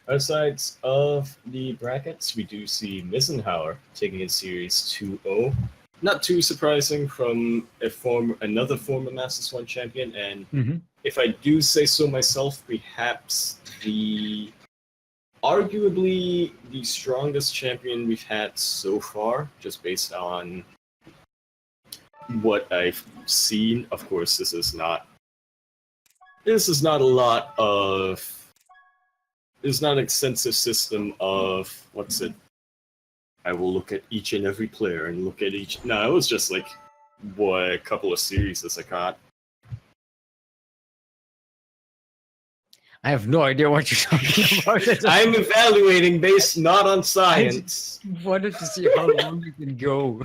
Aside of the brackets, we do see Misenhauer taking a series 2-0. Not too surprising from another former Master Swan champion, and if I do say so myself, perhaps arguably the strongest champion we've had so far, just based on what I've seen. Of course, this is not a lot of. It's not an extensive system of I will look at each and every player and look at each. No, it was just like a couple of series I caught. I have no idea what you're talking about. I'm evaluating based not on science. I wanted to see how long you can go.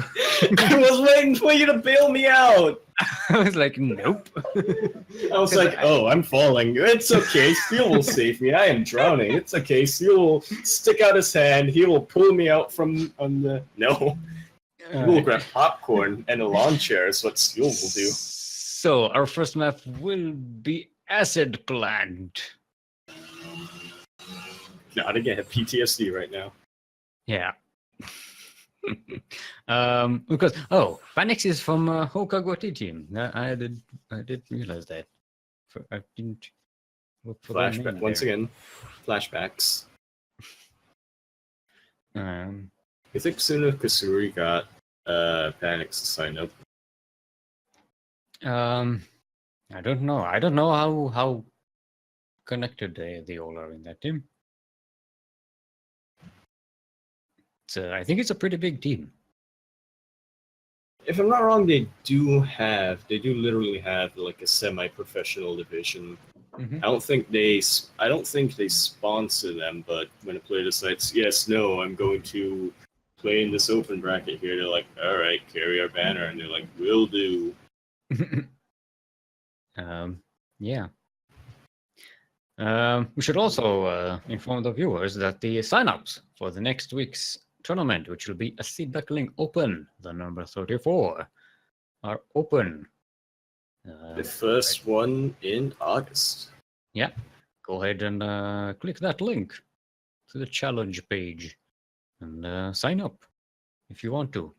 I was waiting for you to bail me out. I was like, nope. I was like, oh, I'm falling. It's okay. Steel will save me. I am drowning. It's okay. Steel will stick out his hand. He will pull me out from on the. No. He will grab popcorn and a lawn chair is what Steel will do. So our first map will be Acid Plant. Not again. I have PTSD right now. Yeah. Because Panics is from Hokago team. I did realize that. I didn't look for Flashback once again. Flashbacks. I think soon if Kasuri got Panics to sign up. I don't know. I don't know how connected they all are in that team. I think it's a pretty big team. If I'm not wrong, they do literally have like a semi-professional division. I don't think they sponsor them, but when a player decides, yes, no, I'm going to play in this open bracket here, they're like, all right, carry our banner, and they're like, will do. Yeah. We should also inform the viewers that the signups for the next week's tournament, which will be a Duckling Open, the number 34, are open. The first one in August. Yeah. Go ahead and click that link to the challenge page and sign up if you want to.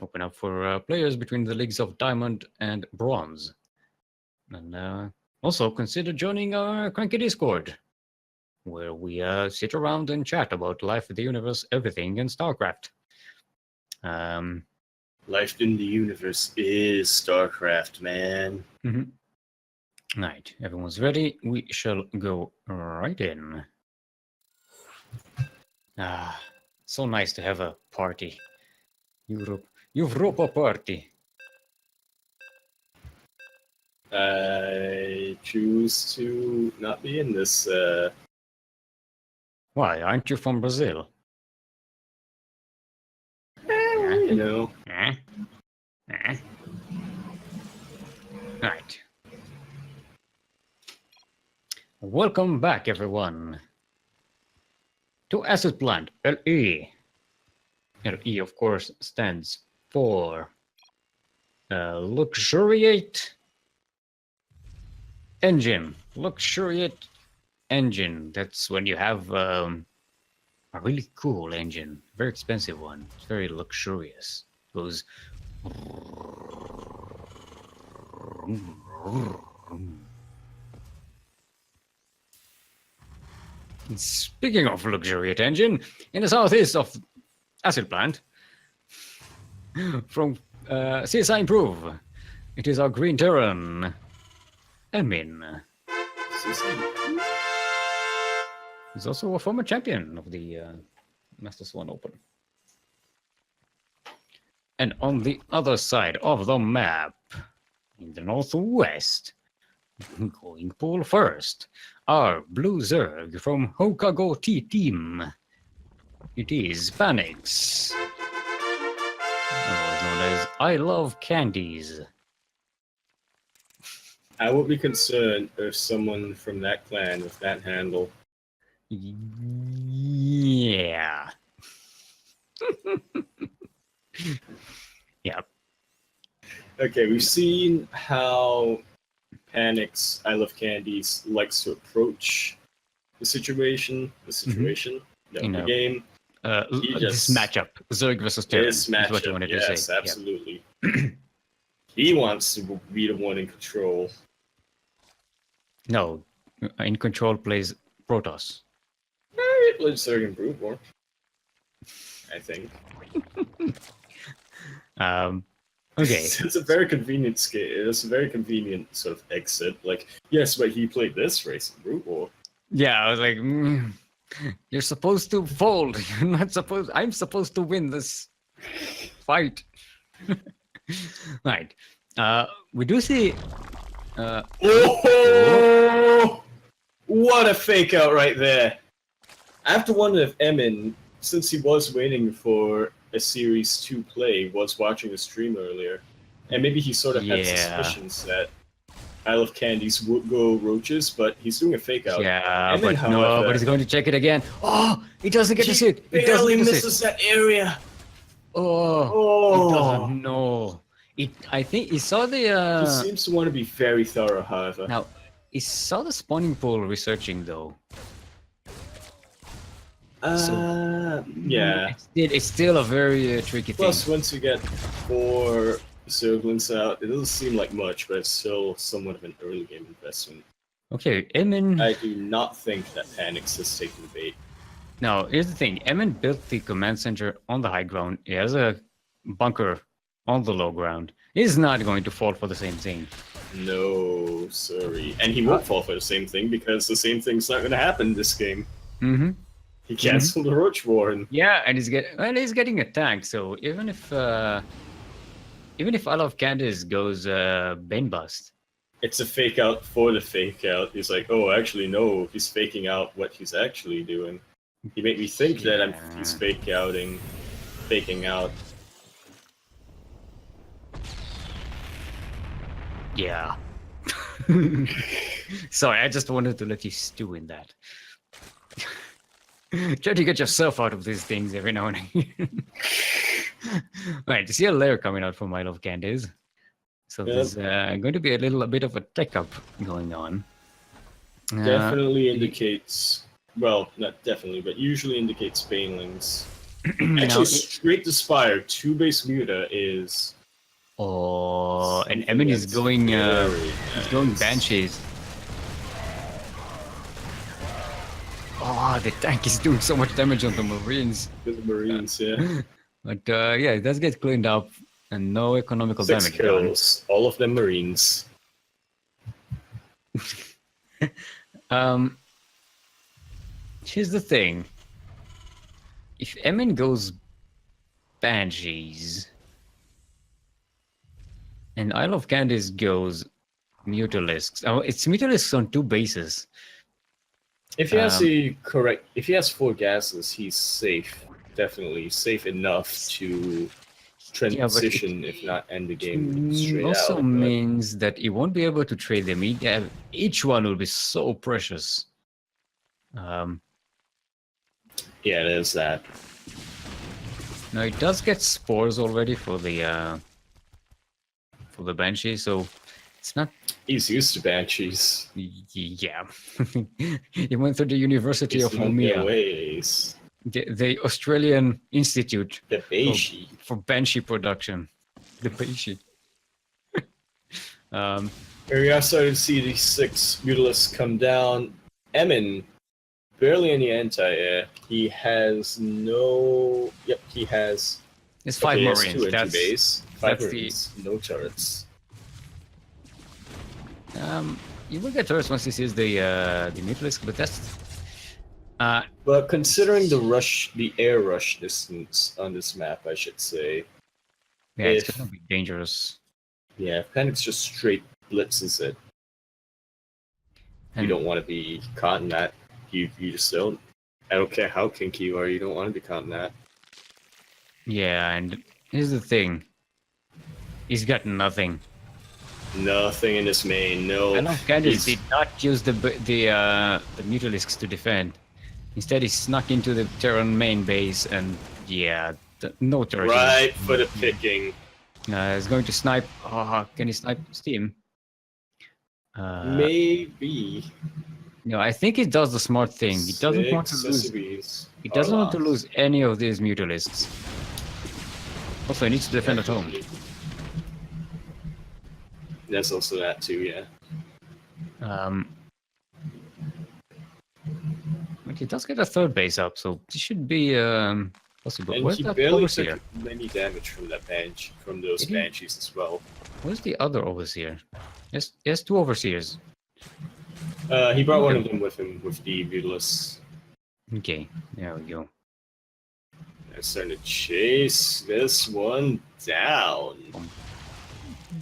Open up for players between the leagues of Diamond and Bronze. And also consider joining our CranKy Discord, where we sit around and chat about life, the universe, everything in StarCraft. Life in the universe is StarCraft, man. Right, everyone's ready. We shall go right in. So nice to have a party. Europa party. I choose to not be in this. Why, aren't you from Brazil? You know. Right. Welcome back, everyone, to Acid Plant, LE. LE, of course, stands for Luxuriate Engine. Luxuriate Engine. That's when you have a really cool engine, very expensive one. It's very luxurious. It goes. Speaking of luxuriate engine, in the southeast of Acid Plant, from CSI Improve, it is our Green Terran, Elmin. He's also a former champion of the Master Swan Open. And on the other side of the map, in the northwest, going pool first, our Blue Zerg from Hokago T Team. It is Panics, otherwise known as I Love Candies. I would be concerned if someone from that clan with that handle. Yeah. Yeah. Okay, we've seen how Panic's I Love Candies likes to approach situation, the game. This matchup, Zerg versus Terran, is what you wanted to say. Yes, absolutely. Yep. He wants to be the one in control. No, in control plays Protoss. He plays Zerg and Brood War, I think. Okay. It's a very convenient scale. It's a very convenient sort of exit. Like, yes, but he played this race in Brood War. Yeah, I was like, you're supposed to fold. You're not supposed. I'm supposed to win this fight. Right. We do see. What a fake out right there! I have to wonder if Emin, since he was waiting for a Series 2 play, was watching the stream earlier, and maybe he sort of had suspicions that Isle of Candies would go roaches, but he's doing a fake out. Yeah, Emin, but he's going to check it again. Oh, he doesn't get to see it. He barely misses that area. Oh, he doesn't know. I think he saw the. He seems to want to be very thorough, however. Now, he saw the spawning pool researching though. Yeah. It's still a very tricky thing. Plus, once you get 4 Zerglings out, it doesn't seem like much, but it's still somewhat of an early game investment. Okay, Emin. I do not think that Panics has taken the bait. Now, here's the thing. Emin built the command center on the high ground. He has a bunker on the low ground. He's not going to fall for the same thing. No, sorry. And he won't fall for the same thing because the same thing's not going to happen this game. Mm-hmm. He canceled the Roach Warren. Yeah, and he's getting attacked. So even if Isle of Candice goes Bane Bust, it's a fake out for the fake out. He's like, oh, actually, no. He's faking out what he's actually doing. He made me think that he's faking out. Yeah. Sorry, I just wanted to let you stew in that. Try to get yourself out of these things every now and again. Right, you see a layer coming out from Isle of Candice. So there's going to be a little bit of a tech up going on. Definitely indicates, well, not definitely, but usually indicates Banelings. Actually, straight to Spire, 2 base Muta is... Oh, and Emin is going, he's going Banshees. Oh, the tank is doing so much damage on the Marines. The Marines, yeah. But yeah, it does get cleaned up, and no economical 6 damage. kills, all of them Marines. Here's the thing. If Emin goes Banshees, and Isle of Candice goes Mutalisks. Oh, it's Mutalisks on 2 bases. If he has if he has 4 gases, he's safe. Definitely safe enough to transition, if not end the game straight out. Also means that he won't be able to trade them. Each one will be so precious. Yeah, there's that. Now it does get spores already for the Banshee, so it's not. He's used to Banshees. Yeah, he went through the University of Homea, the Australian Institute for Banshee production. The Banshee. We are starting to see these 6 Mutalisks come down. Emin, barely any anti-air. He has no. Yep, he has. It's 5 Marines. That's base. 5 Marines. No turrets. You will get turrets once he sees the Mutalisk, but that's. But considering the air rush distance on this map, I should say. Yeah, it's gonna be dangerous. Yeah, if Panics just straight blitzes it, you don't want to be caught in that. You just don't. I don't care how kinky you are, you don't want to be caught in that. Yeah, and here's the thing. He's got nothing. Nothing in this main, no. Isle of Candice did not use the Mutalisks to defend. Instead, he snuck into the Terran main base, and yeah, no turret. Right for the picking. He's going to snipe. Oh, can he snipe Steam? Maybe. No, I think he does the smart thing. He doesn't want to lose. He doesn't want to lose any of these Mutalisks. Also, he needs to defend at home. There's also that too, yeah. But he does get a third base up, so this should be possible. And Where's he that barely overseer? took many damage from that from those banshees as well. Where's the other overseer? Yes, two overseers. He brought one of them with him with the Mutalisk. Okay, there we go. They're starting to chase this one down.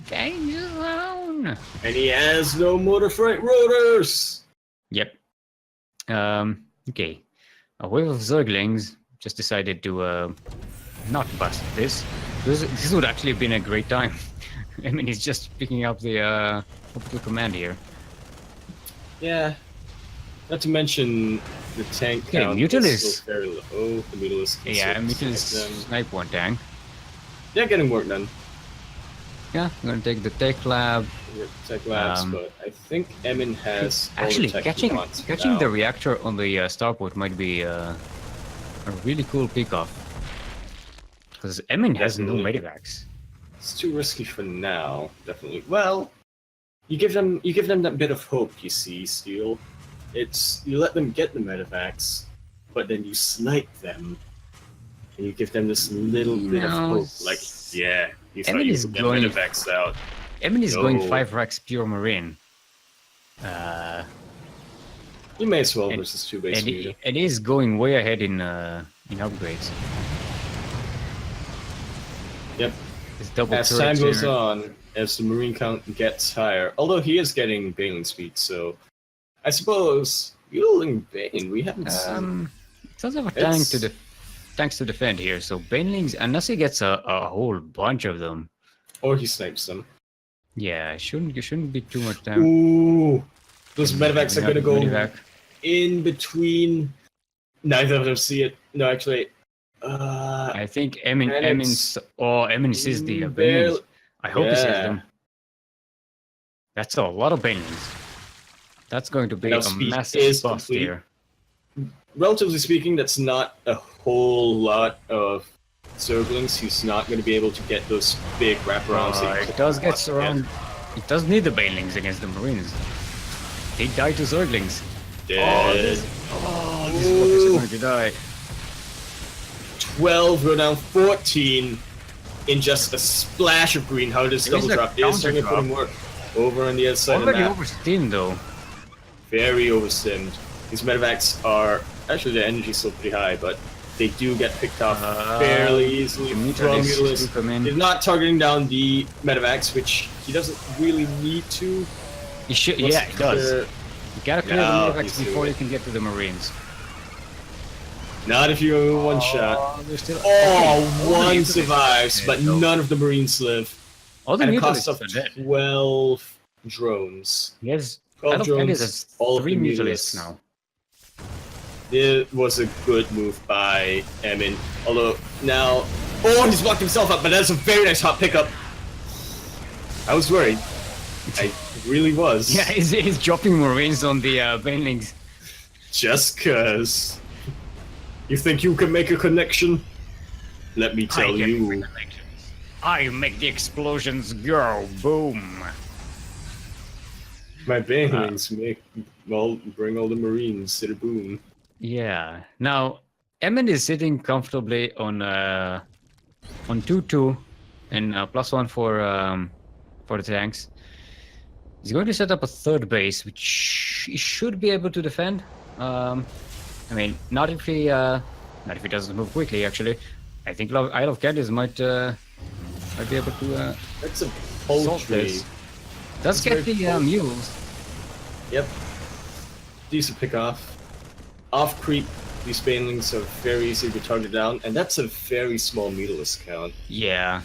Danger zone! And he has no motor freight rotors! Yep. Okay. A wave of Zerglings just decided to not bust this. This would actually have been a great time. I mean, he's just picking up the command here. Yeah. Not to mention the tank count is still very low. The Mutalisk. Yeah, Mutalisk snipe one tank. They're getting work done. Yeah, I'm gonna take the tech lab. Tech labs, but I think Emin has actually all the tech catching the reactor on the starport might be a really cool pick-off. Because Emin has no medivacs. It's too risky for now, definitely. Well, you give them that bit of hope, you see, Steel. You let them get the medivacs, but then you snipe them, and you give them this little bit of hope. Like, yeah, you thought you could get medivacs out. Emin is going 5 racks pure marine. You may as well versus 2 base meter. And he's going way ahead in upgrades. Yep. As time goes on, as the marine count gets higher, although he is getting Baneling speed, so I suppose Yuling Bane we haven't seen. Does have a tanks to defend here, so Banelings, unless he gets a whole bunch of them, or he snipes them. Yeah, shouldn't be too much damage. Ooh, those medivacs are gonna go in between. Neither of them see it. No, actually, I think Emin sees the Banelings. I hope he sees them. That's a lot of Banelings. That's going to be a massive bust here. Relatively speaking, that's not a whole lot of Zerglings. He's not going to be able to get those big wraparounds. It does get surrounded. It does need the Banelings against the Marines. They die to Zerglings. Dead. This is going to die. 12 go down 14 in just a splash of green. How does double drop? Is going to put him work over on the other side of the map. Oversteamed though. Very oversteamed. These medivacs are actually the energy's still pretty high, but they do get picked off fairly easily from Mutalisk. He's not targeting down the medivacs, which he doesn't really need to. He should, yeah, he does. You gotta clear the medivacs before you can get to the Marines. Not if you have one shot. One survives, but none of the Marines live. All the cost of 12 drones. Yes. 12 drones, all 3 Mutalisks now. It was a good move by Emin. Although, now... Oh, he's blocked himself up, but that's a very nice hot pickup. I was worried. I really was. Yeah, he's dropping Marines on the Banelings. Just cause. You think you can make a connection? Let me tell you. I make the explosions go boom. My Banelings bring all the Marines to the boom. Yeah. Now, Emin is sitting comfortably on 2-2 and +1 for the tanks. He's going to set up a third base, which he should be able to defend. I mean, not if he doesn't move quickly. Actually, I think Isle of Candies might be able to. That's a poultry. Does get the mules. Yep. Decent pick off. Off creep, these Banelings are very easy to target down, and that's a very small Mutalisk count. Yeah,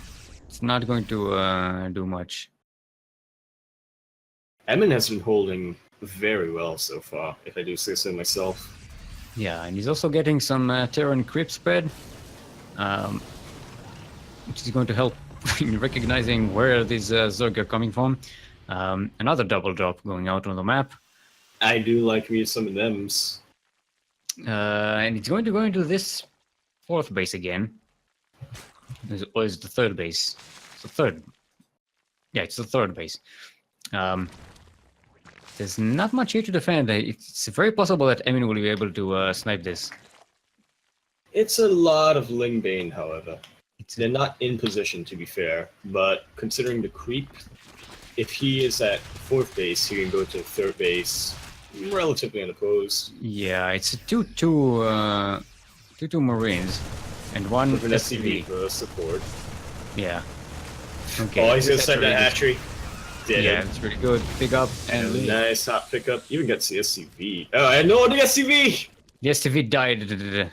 it's not going to do much. Emin has been holding very well so far, if I do say so myself. Yeah, and he's also getting some Terran creep spread, which is going to help in recognizing where these Zerg are coming from. Another double drop going out on the map. I do like me some of them's. And it's going to go into this fourth base again. Or is it the third base? It's the third. Yeah, it's the third base. There's not much here to defend. It's very possible that Emin will be able to snipe this. It's a lot of Lingbane, however. They're not in position, to be fair, but considering the creep, if he is at fourth base, he can go to third base relatively unopposed. Yeah, it's a 2-2 Marines and one with an SCV. for support. Yeah. Okay. Oh, he's gonna set that hatchery. Yeah, it's pretty good. Pick up and leave. Nice hot pickup. Even gets the SCV. Oh, I know the SCV! The SCV died.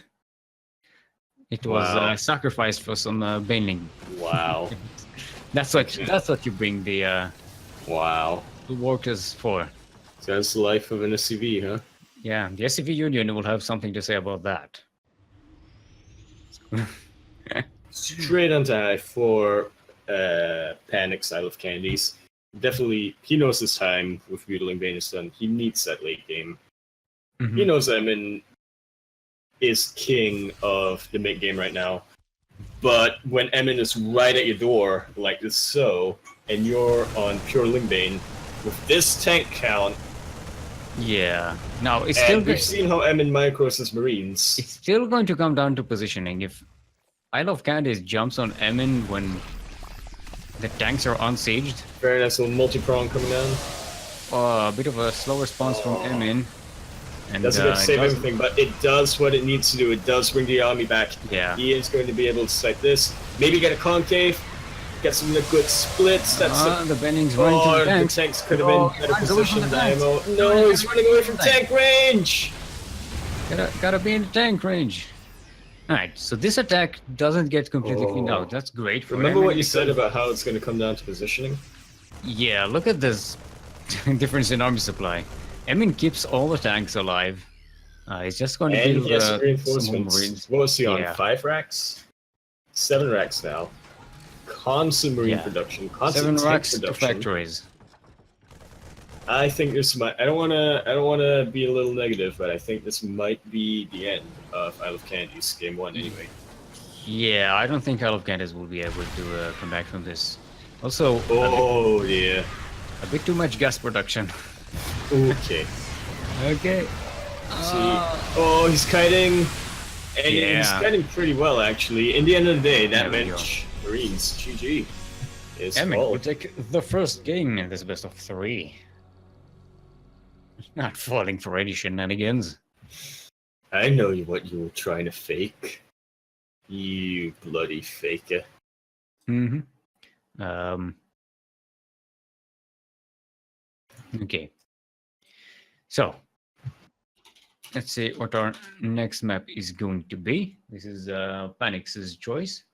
It was sacrificed for some baneling. Wow. That's what you bring the workers for. So that's the life of an SCV, huh? Yeah, the SCV Union will have something to say about that. Straight onto high for Panic Style of Candies. Definitely, he knows his time with Butling Bane is done. He needs that late game. Mm-hmm. He knows Emin is king of the mid game right now. But when Emin is right at your door, like this so, and you're on pure Lingbane, with this tank count. Yeah. No, it's and still we've seen how Emin micros his Marines. It's still going to come down to positioning. If Isle of Candice jumps on Emin when the tanks are unsieged. Very nice little multi-prong coming down. A bit of a slow response from Emin. And doesn't get to save everything, but it does what it needs to do. It does bring the army back. Yeah. He is going to be able to snipe this. Maybe get a concave. Get some good splits. That's the bending's running to the tanks. The tanks could have been better positioned. No, he's running away from tank range. Gotta be in the tank range. Alright, so this attack doesn't get completely cleaned out. That's great. For Remember what you said about how it's going to come down to positioning? Yeah, look at this difference in army supply. Emin keeps all the tanks alive. He's just going to build reinforcements. Marines. What was he on? 5 racks? 7 racks now. Constant marine production. Constant 7 racks production. to factories. I think this might. I don't wanna be a little negative, but I think this might be the end of Isle of Candies game 1 anyway. Yeah, I don't think Isle of Candice will be able to come back from this. Also, yeah, a bit too much gas production. Okay. Okay. See, he's kiting, and he's kiting pretty well actually. In the end of the day, that meant Marines GG. Emin will take the first game in this best of 3. Not falling for any shenanigans. I know what you were trying to fake. You bloody faker. Mm-hmm. Okay. So, let's see what our next map is going to be. This is Panix's choice.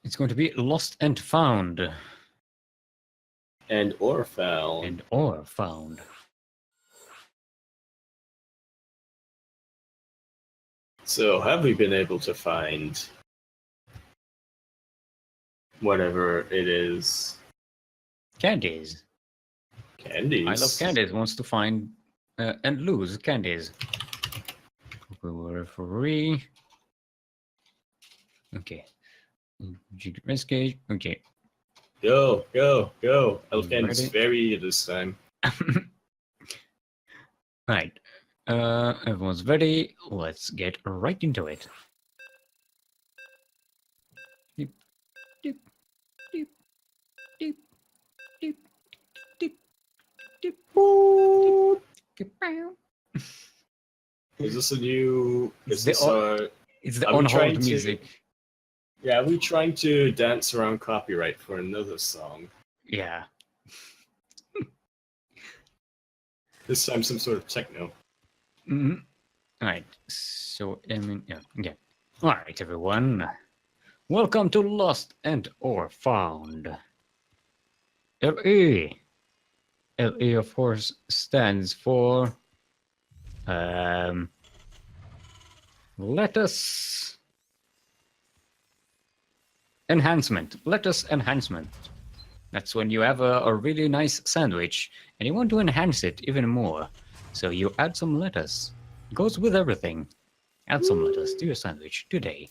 It's going to be Lost and Found. And or found. And or found. So, have we been able to find whatever it is? Candies. Candies. I love Candies. Wants to find and lose Candies. Referee. Okay. Rescue. Okay. Go. I love Candies very this time. Right. Everyone's ready. Let's get right into it. Deep, deep, deep, deep, deep, deep, deep, deep. Is this a new? It's the on-hold music. Yeah, are we trying to dance around copyright for another song? Yeah. This time, some sort of techno. Mm-hmm. All right. So, yeah. All right, everyone. Welcome to Lost and or Found. LA. LA, of course, stands for lettuce enhancement. Lettuce enhancement. That's when you have a really nice sandwich and you want to enhance it even more. So you add some lettuce. Goes with everything. Add some lettuce to your sandwich today.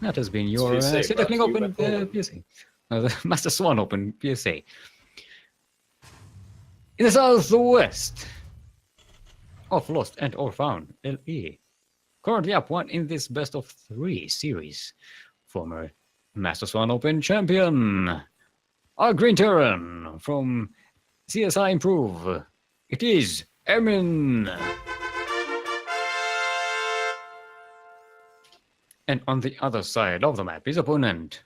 That has been your Duckling Open PSA. The Master Swan Open PSA. In the southwest of Lost and or Found, LE. Currently up one in this best of 3 series. Former Master Swan Open champion, our Green Terran from CSI Improve. It is Emin. And on the other side of the map, his opponent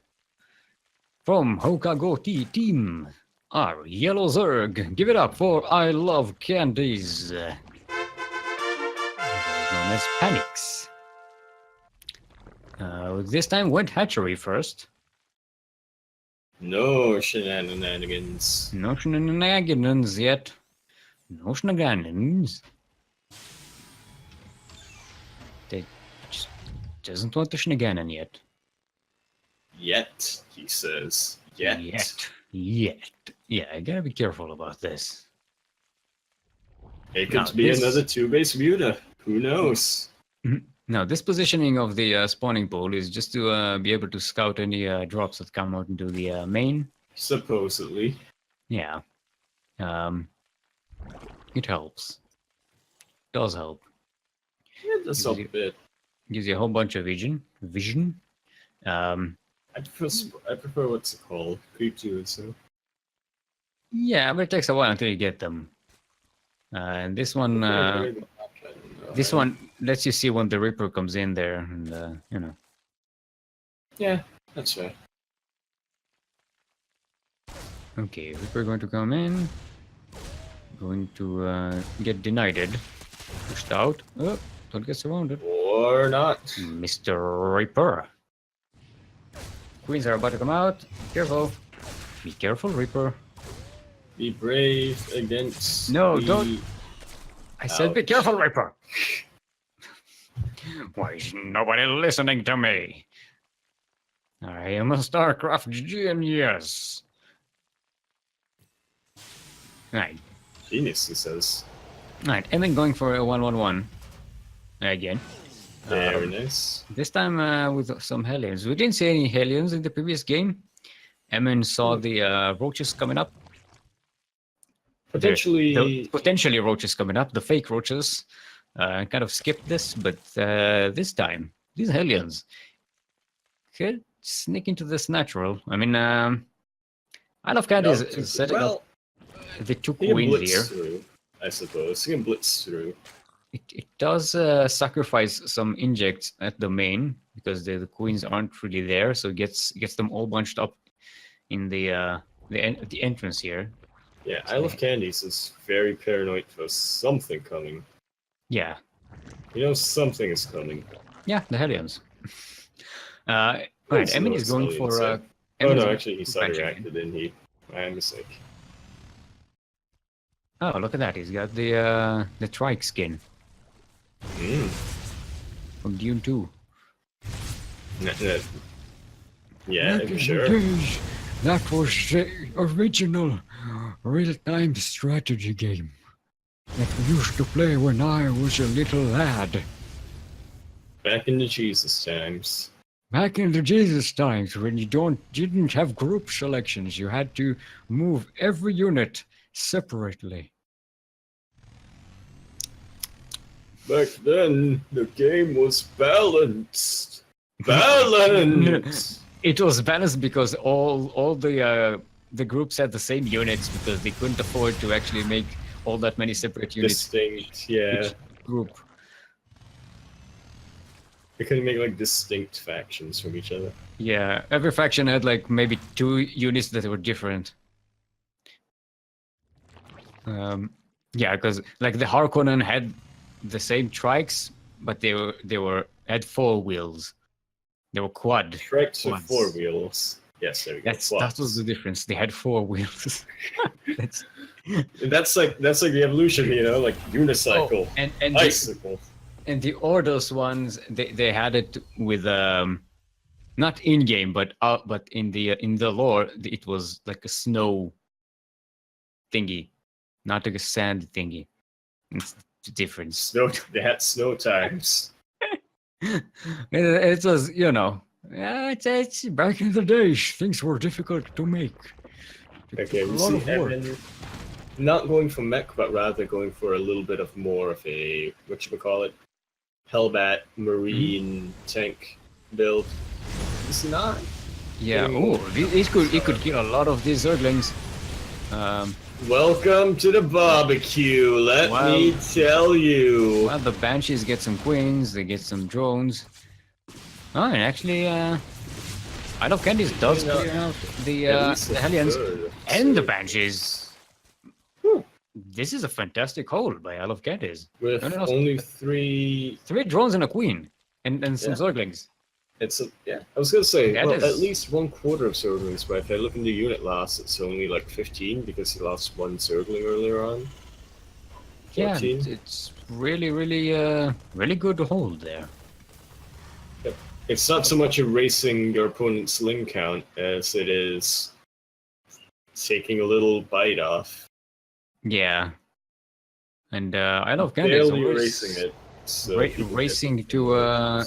from Hokagoti team, our Yellow Zerg. Give it up for I Love Candies. Known as Panics. This time went hatchery first. No shenanigans. No shenanigans yet. No shenanigans. They just doesn't want the shenanigan yet. Yet, he says. Yet. Yet. Yeah, I gotta be careful about this. It could be another 2-base Muta. Who knows? Now, this positioning of the spawning pool is just to be able to scout any drops that come out into the main. Supposedly. Yeah. It helps. Does help. It does help a bit. Gives you a whole bunch of vision. I prefer what's it called? Creep to it, so. Yeah, but it takes a while until you get them. And this one, this one lets you see when the Reaper comes in there, and you know. Yeah, that's fair. Okay, Reaper going to come in. Going to get denied. Pushed out. Oh, don't get surrounded. Or not. Mr. Reaper. Queens are about to come out. Careful. Be careful, Reaper. Be brave against. No, don't. I said be careful, Reaper. Why is nobody listening to me? I am a StarCraft genius. Right. Genius, he says. Right, Emin going for a 1-1-1 again. Very nice. This time with some Hellions. We didn't see any Hellions in the previous game. Emin saw the roaches coming up. Potentially roaches coming up, the fake roaches. Kind of skipped this, but this time, these Hellions could sneak into this natural. I mean, I Love Candy is setting up the 2 queens here. Through, I suppose. He can blitz through. It does sacrifice some injects at the main because the queens aren't really there, so it gets them all bunched up in the entrance here. Yeah, I Love Candies is very paranoid for something coming. Yeah. You know something is coming. Yeah, the Hellions. Right, Emin is going for... oh no, actually he side-reacted, didn't he? My mistake. Oh, look at that, he's got the trike skin. From Dune 2. Yeah, for sure. That was the original real-time strategy game that we used to play when I was a little lad. Back in the Jesus times. Back in the Jesus times, when you didn't have group selections, you had to move every unit separately. Back then, the game was balanced. Balanced! It was balanced because all the groups had the same units because they couldn't afford to actually make all that many separate units. Distinct, yeah. Each group. They couldn't make like distinct factions from each other. Yeah, every faction had like maybe 2 units that were different. Yeah, because like the Harkonnen had the same trikes, but they had 4 wheels. They were quad. Trikes with 4 wheels. Yes, there we go. That was the difference. They had 4 wheels. That's like the evolution, you know, like unicycle, and bicycle. And the Ordos ones, they had it with not in game, but in the lore, it was like a snow thingy, not like a sand thingy. It's the difference. Snow. They had snow times. It was, it's back in the days. Things were difficult to make. Okay, we see Evan not going for mech, but rather going for a little bit of more of a whatchamacallit, Hellbat Marine tank build. It's not. Yeah. Oh, it could kill a lot of these Zerglings. Welcome to the barbecue. Let me tell you. Well, the Banshees get some queens. They get some drones. Oh, and actually, Isle of Candies does clear out the Hellions and the Banshees. This is a fantastic hold by Isle of Candies. With only three drones and a queen, and some Zerglings. I was gonna say, at least 1/4 of Zerglings, but if I look in the unit loss, it's only like 15 because he lost one Zergling earlier on. 14. Yeah, it's really good to hold there. Yep. It's not so much erasing your opponent's sling count as it is taking a little bite off. Yeah. And Isle of Candies barely erasing it. So racing to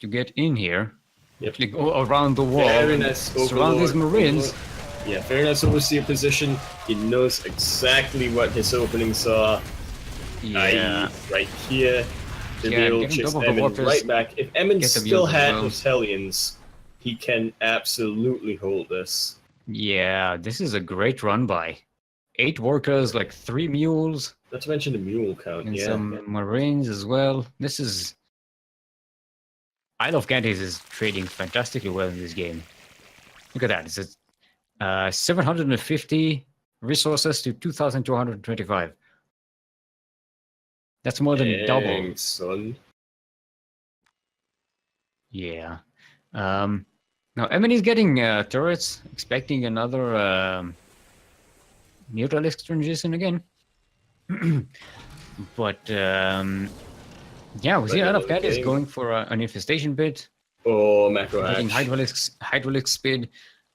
get in here. Yep. To go around the wall. Surround these Marines. Yeah, Fairness Overseer position. He knows exactly what his openings are. Yeah. Right here. To be able to chase Emmon right back. If Emmon still had his Hellions, he can absolutely hold this. Yeah, this is a great run by. 8 workers, like 3 mules. Not to mention the mule count, and some Marines as well. This is... Isle of Candies is trading fantastically well in this game. Look at that. It's 750 resources to 2,225. That's more than double. Son. Yeah. Now, Emin is getting turrets, expecting another Neutralisk transition again. But, yeah, we see Isle of Candies going for an infestation pit. Oh, macro hatch. Hydraulic speed.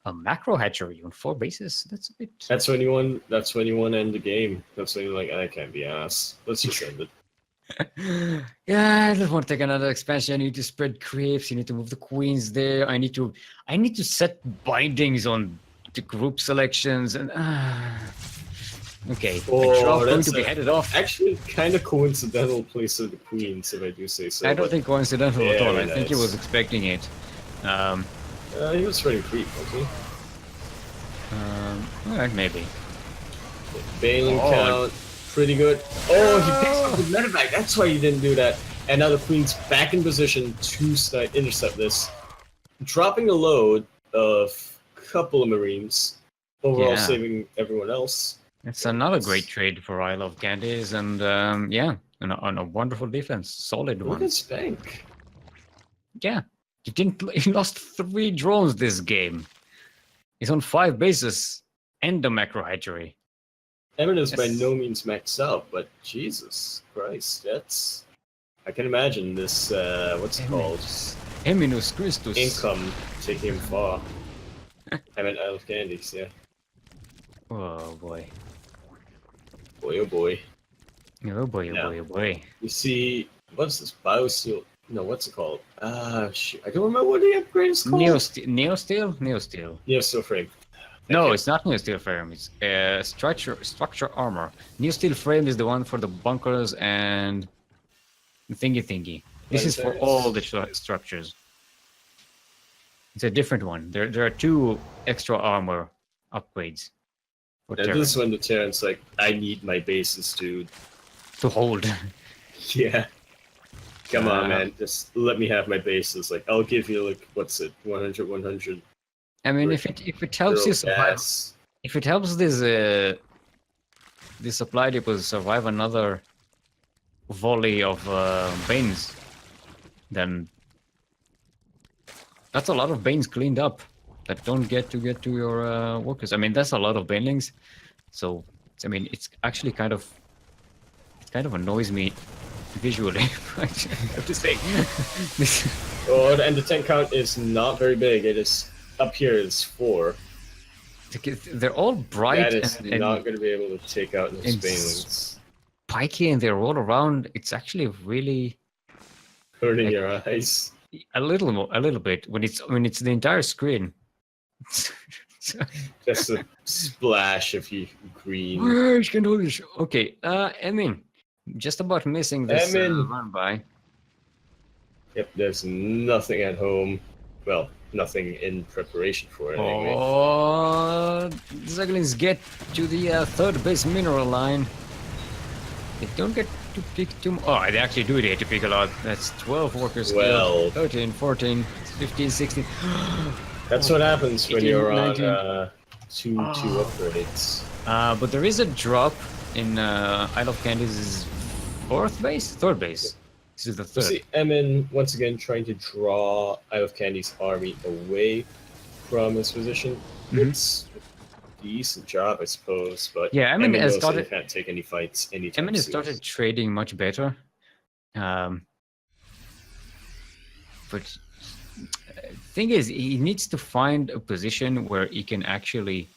A macro hatchery on 4 bases. That's a bit. That's when you want to end the game. That's when you're like, I can't be ass. Let's just end it. Yeah, I just want to take another expansion. You need to spread creeps. You need to move the queens there. I need to set bindings on the group selections and. Okay. Oh, going to be headed off. Actually, kind of coincidental place of the queens, if I do say so. I don't think coincidental at all. I think he was expecting it. He was spreading creep, wasn't he? Alright, maybe. Bailing count, pretty good. Oh, he picks up the medevac. That's why he didn't do that. And now the queen's back in position to intercept this, dropping a load of a couple of Marines, overall saving everyone else. It's another great trade for Isle of Candies, and on a wonderful defense, solid one. Look at Spank. Yeah, he lost 3 drones this game. He's on 5 bases and the macro hatchery. Emmon is by no means maxed out, but Jesus Christ, that's... I can imagine this, what's it called? Eminus Christus. Income taking him far. I meant Isle of Candies, yeah. Oh boy. Boy, oh boy. Oh boy, oh boy. You see, what's this? Biosteel? No, what's it called? Shoot. I don't remember what the upgrade is called. Neosteel? Neosteel frame. No, it's not Neosteel frame. It's structure armor. Neosteel frame is the one for the bunkers and thingy. This is for all the structures. It's a different one. There are 2 extra armor upgrades. And this is when the Terran's like, I need my bases, dude. To hold. Yeah. Come on, man. Just let me have my bases. Like, I'll give you, like, what's it? 100. I mean, if it helps you survive, if it helps this supply depot survive another volley of Banes, then that's a lot of Banes cleaned up that don't get to your workers. I mean, that's a lot of Banelings. So, I mean, it's actually kind of kind of annoys me visually. I have to say. Oh, and the tank count is not very big. It is up here. It's 4. They're all bright. That is and not going to be able to take out those Banelings. Spiky, and they roll around. It's actually really Hurting your eyes. a little bit when it's the entire screen. Just a splash of green. Okay, Emin, just about missing this run by. Yep, there's nothing at home. Well, nothing in preparation for it anyway. Oh, the Ducklings get to the third base mineral line. They don't get to pick too much. Oh, they actually do get to pick a lot. That's 12 workers killed. 13, 14, 15, 16. That's what happens when 18, you're 19. on 2 upgrades. But there is a drop in Isle of Candy's third base. This is the third. You see Emin once again trying to draw Isle of Candy's army away from his position. It's a decent job, I suppose, but yeah, Emin has started. Can't take any fights anytime Emin has soon. started trading much better, but thing is, he needs to find a position where he can actually.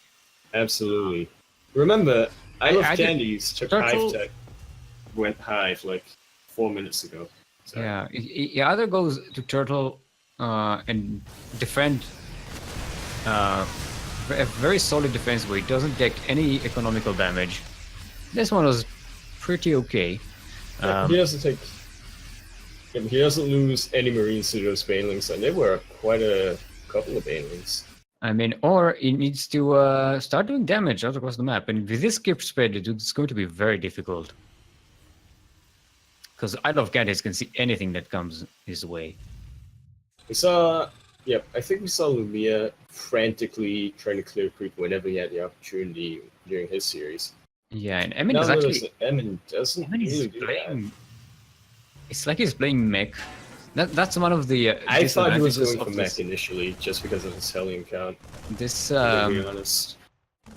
Absolutely. Remember, Isle of Candy's took Hive Tech, went Hive like 4 minutes ago. So. Yeah, he either goes to Turtle and defend a very solid defense where he doesn't take any economical damage. This one was pretty okay. He doesn't take. He doesn't lose any Marines to those Banelings, and they were quite a couple of Banelings. I mean, or he needs to start doing damage out across the map, and with this skip spread, it's going to be very difficult. Because Isle of Candies can see anything that comes his way. We saw, I think we saw Lumia frantically trying to clear creep whenever he had the opportunity during his series. Yeah, and Emin is actually... Emin doesn't really do that. It's like he's playing mech. That's one of the I thought he was going for mech initially, just because of his Hellion count. This, to be honest.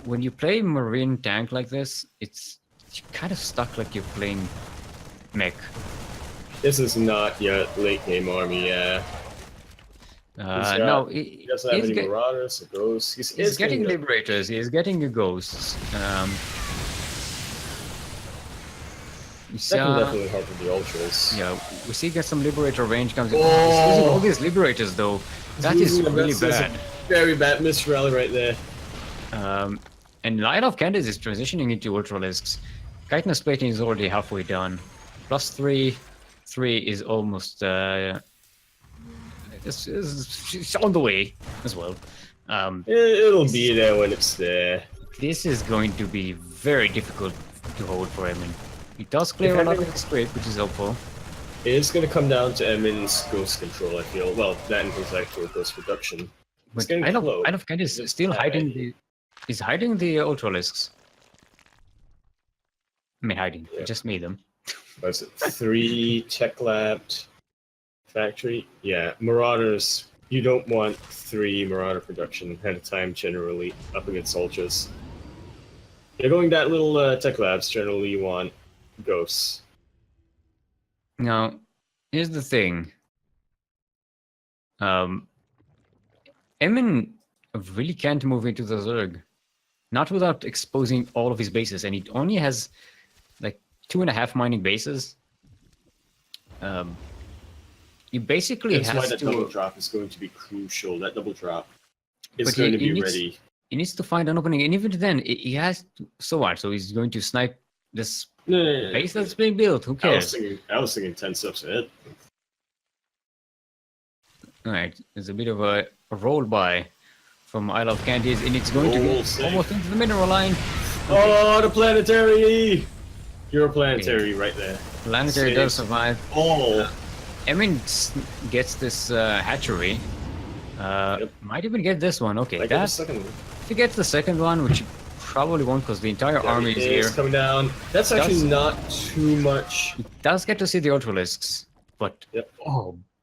When you play Marine tank like this, you're kind of stuck like you're playing mech. This is not yet late game army, yeah. No, he doesn't have any Marauders or Ghosts. He's getting Liberators, he's getting Ghosts. That can definitely help with the Ultras. Yeah, we see get some Liberator range comes in. He's losing all these Liberators though. That is really bad. Very bad missed rally right there. And Light of Candice is transitioning into Ultralisks. Chitinous plating is already halfway done. +3 is almost it's on the way as well. It'll be there when it's there. This is going to be very difficult to hold for Emin. He does clear a lot of the scrape, which is helpful. It is going to come down to Emin's ghost control, I feel. Well, that and his actual ghost production. But I don't Candice is still hiding the. He's hiding the Ultralisks. I mean, hiding. He just made them. Was it 3 tech labbed factory? Yeah, Marauders. You don't want 3 Marauder production at a time generally up against Ultras. You're going that little tech labs. Generally, you want ghosts. Now, here's the thing. Emin really can't move into the Zerg. Not without exposing all of his bases, and he only has like 2.5 mining bases. You basically That's why that double drop is going to be crucial. That double drop is going to be ready. He needs to find an opening, and even then, he has to, so what? So he's going to snipe this base that's being built. Who cares? I was thinking 10 steps ahead. All right, there's a bit of a roll by from Isle of Candies, and it's going to get almost into the mineral line. Okay. Oh, the planetary! Your planetary right there. Planetary does survive. Emin gets this hatchery. Might even get this one. Okay, if he gets the second one, which he probably won't because the entire army is here. Coming down. That's actually not too much. He does get to see the Ultralisks, but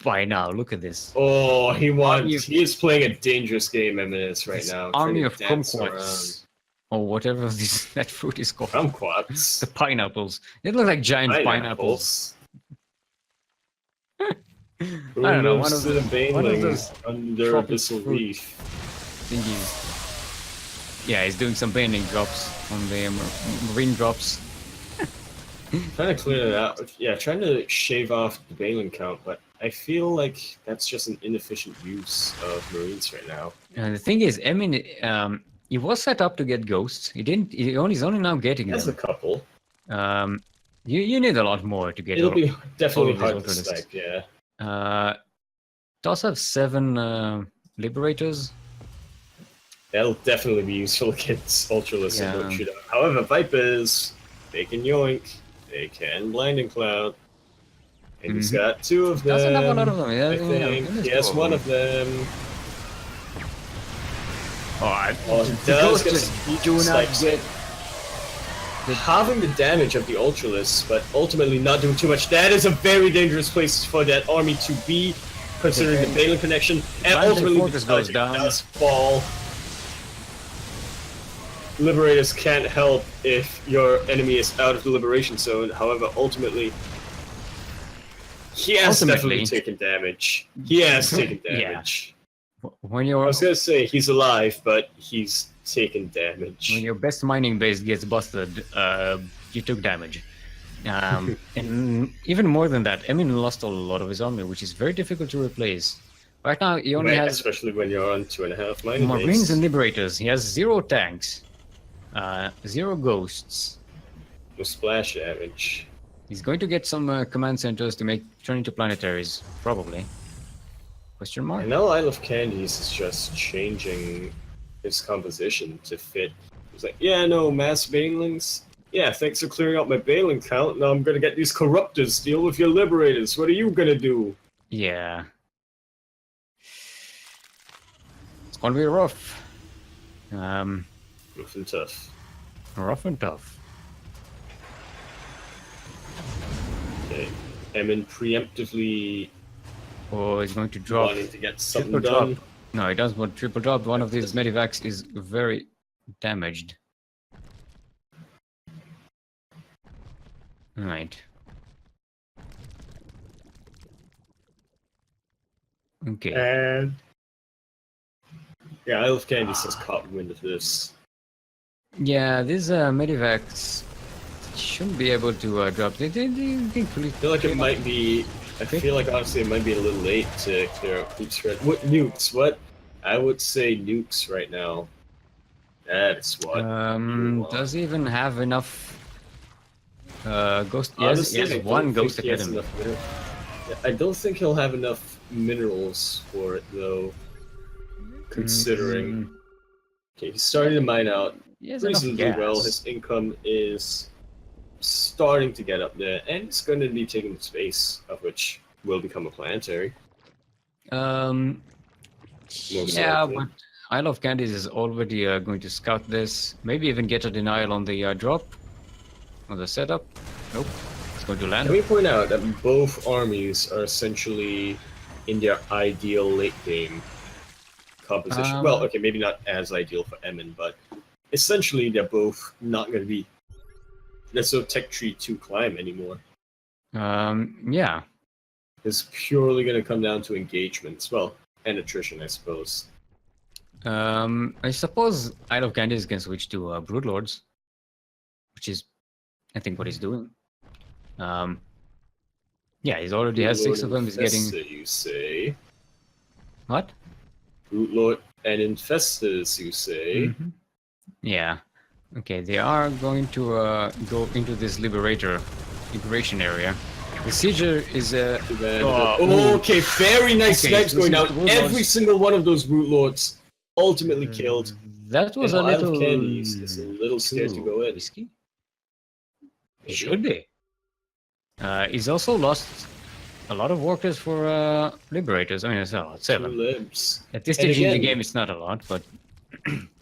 by now, look at this. Oh, he is playing a dangerous game, Eminence, right now. Army of Kumquats or whatever that fruit is called. Kumquats. The pineapples. They look like giant pineapples. Who I don't know. moves to the Baneling under Abyssal Reef thingies. Yeah, he's doing some baneling drops on the marine drops. Trying to clear it out. Yeah, trying to shave off the baneling count, but I feel like that's just an inefficient use of marines right now. The thing is, I mean, he was set up to get ghosts. He didn't. He's only now getting them. That's a couple. You need a lot more to get. It'll be definitely hard to stack. Yeah. Does have 7 liberators. That'll definitely be useful against Ultralisk and Don't Shoot Out. However, Vipers, they can yoink, they can Blinding Cloud. And he's got 2 of them. Doesn't have a lot of them. I think he has 1 of them. Oh, it does get do not get halving the damage of the Ultralisk, but ultimately not doing too much. That is a very dangerous place for that army to be, considering the Baneling connection. And ultimately, the goes down. Does fall. Liberators can't help if your enemy is out of the Liberation Zone. However, ultimately, he has definitely taken damage. He has taken damage. Yeah. When you're, I was gonna say he's alive, but he's taken damage. When your best mining base gets busted, you took damage. And even more than that, Emin lost a lot of his army, which is very difficult to replace. Right now, he only has... Especially when you're on 2.5 mining Marines base. and Liberators. He has 0 tanks, 0 ghosts. No splash damage. He's going to get some command centers to turn into planetaries, probably. Question mark? And now Isle of Candies is just changing its composition to fit. It's like, yeah, no, mass banelings. Yeah, thanks for clearing out my bailing count. Now I'm gonna get these corruptors deal with your liberators. What are you gonna do? Yeah. It's gonna be rough. Rough and tough. Rough and tough. Okay. Emin preemptively he's going to drop. Wanting to get something done. Drop. No, he does want triple drop. One of these medivacs is very damaged. Right. Okay. And yeah, Isle of Candies has caught wind of this. Yeah, these medivacs shouldn't be able to drop. They I feel like it might be. I feel like honestly it might be a little late to clear out Poop's red. What nukes? What? I would say nukes right now. That's what. Does he even have enough ghost? Yes, he has 1 ghost academy. I don't think he'll have enough minerals for it though. Considering, okay, he's starting to mine out reasonably well. His income is starting to get up there, and it's going to be taking space, of which will become a planetary. Yeah, but Isle of Candies is already going to scout this. Maybe even get a denial on the drop, on the setup. Nope, it's going to land. Let me point out that both armies are essentially in their ideal late game composition. Well, okay, maybe not as ideal for Emin, but essentially they're both not going to be. There's no tech tree to climb anymore. Yeah. It's purely going to come down to engagements. Well, and attrition, I suppose. I suppose Isle of Candies can switch to Broodlords, which is, I think, what he's doing. Yeah, he's already has 6 of them. He's getting. You say. What? Brootlord and Infestus, you say. Mm-hmm. Yeah. Okay, they are going to go into this liberation area. The Sieger is okay, very nice snipes going out. Every single one of those Brootlords ultimately killed. That was a little. Candies is a little scared to go in. Risky? Should be. He's also lost a lot of workers for liberators. I mean, it's a lot, 7. Libs. At this stage in the game, it's not a lot, but.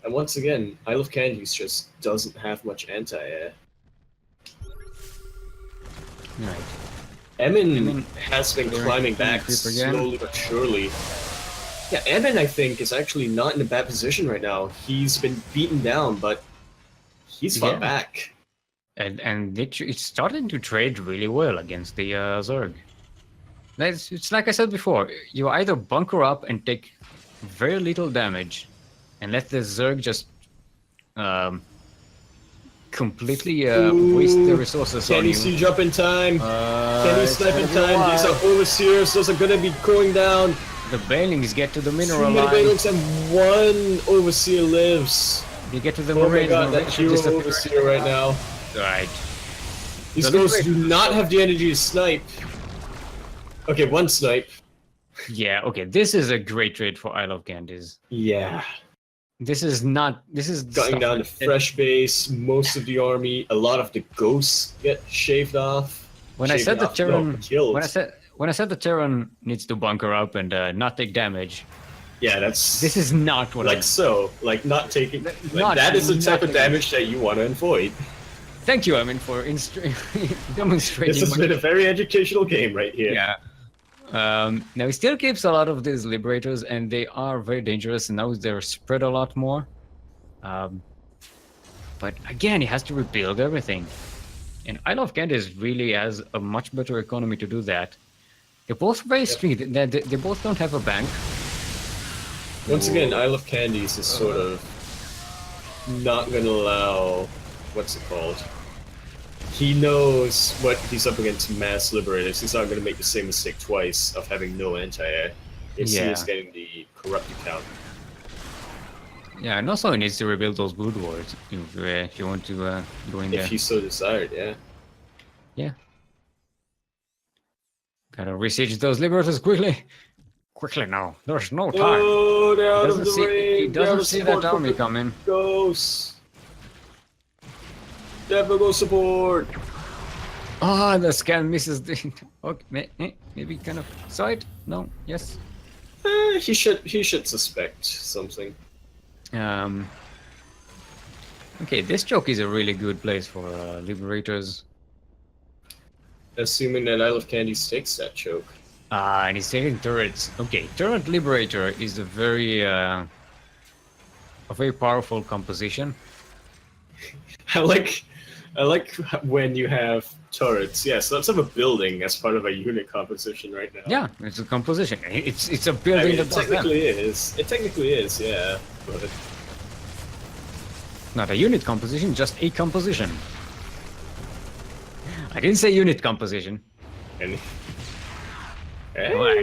And once again, Isle of Candies just doesn't have much anti-air. Right. Emin has been climbing back slowly but surely. Yeah, Emin, I think, is actually not in a bad position right now. He's been beaten down, but He's fought back. And it's starting to trade really well against the Zerg. It's like I said before, you either bunker up and take very little damage and let the Zerg just completely waste their resources on you. Can he siege up in time? Can he snipe in time? These are overseers, those are gonna be going down. The Banelings get to the mineral Too many line. Banelings and one overseer lives. They get to the Oh my marine. god, that hero overseer right now. Right. These ghosts do not have the energy to snipe. Okay, one snipe. Yeah, okay, this is a great trade for Isle of Candies. Yeah. This is Cutting down to fresh base, most of the army, a lot of the ghosts get shaved off. When I said the Terran the Terran needs to bunker up and not take damage. Yeah, this is not what not taking that is the type of damage that you want to avoid. Thank you, for demonstrating. This has been a very educational game right here. Yeah. Now he still keeps a lot of these liberators, and they are very dangerous. And now they're spread a lot more. But again, he has to rebuild everything. And Isle of Candies really has a much better economy to do that. They're both very strict. They both don't have a bank. Once again, Isle of Candies is sort of not going to allow... What's it called? He knows what he's up against mass liberators. He's not going to make the same mistake twice of having no anti-air. He is getting the corrupted count. Yeah, and also he needs to rebuild those brood wards if you want to go in there. If he so desired, yeah. Yeah. Gotta resiege those liberators quickly. Quickly now. There's no time. Oh, they're out of the rain. He doesn't see that army coming. Ghosts. Never go support. Ah, the scan misses the... Okay, maybe kind of saw it? No? Yes? He should suspect something. Okay, this choke is a really good place for liberators. Assuming that Isle of Candies takes that choke. And he's taking turrets. Okay, turret liberator is a very powerful composition. I like when you have turrets. Yes, let's have a building as part of a unit composition right now. Yeah, it's a composition. It's a building that technically is. It technically is, yeah. But not a unit composition, just a composition. I didn't say unit composition. And no, I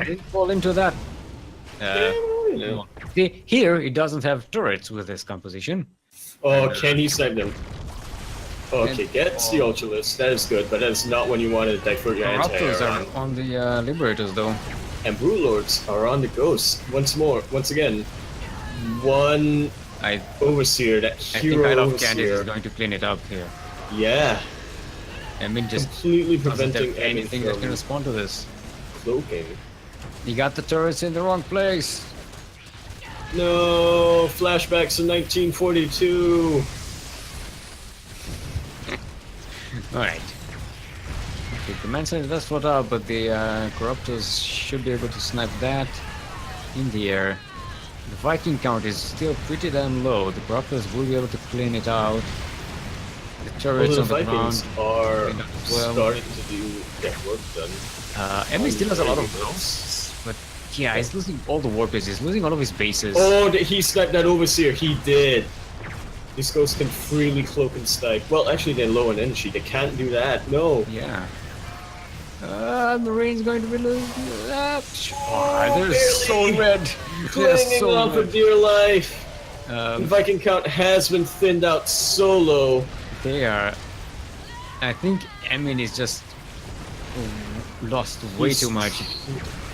didn't fall into that. See, here it doesn't have turrets with this composition. Oh, can he snipe them? Okay, gets the Ultralist. That is good, but that is not when you want to divert your anti-air are on the Liberators, though. And Broodlords are on the Ghosts. Once again, one Overseer, that hero I think Isle of Overseer. Candies is going to clean it up here. Yeah. I mean, just completely preventing anything that can respond to this. Cloaking. You got the turrets in the wrong place. No, flashbacks to 1942. Alright. Okay, the Manson does float out, but the Corruptors should be able to snipe that in the air. The Viking count is still pretty damn low. The Corruptors will be able to clean it out. The turrets on the Vikings ground are starting to get work done. Emmy still has a lot of ghosts, but yeah, he's losing all the war bases. He's losing all of his bases. Oh, he sniped that Overseer. He did. These ghosts can freely cloak and snipe. Well, actually, they're low on energy. They can't do that. No. Yeah. Marine's going to be losing. They're so red. Clinging on for dear life. The Viking count has been thinned out so low. They are. I think Emin is just lost way too much.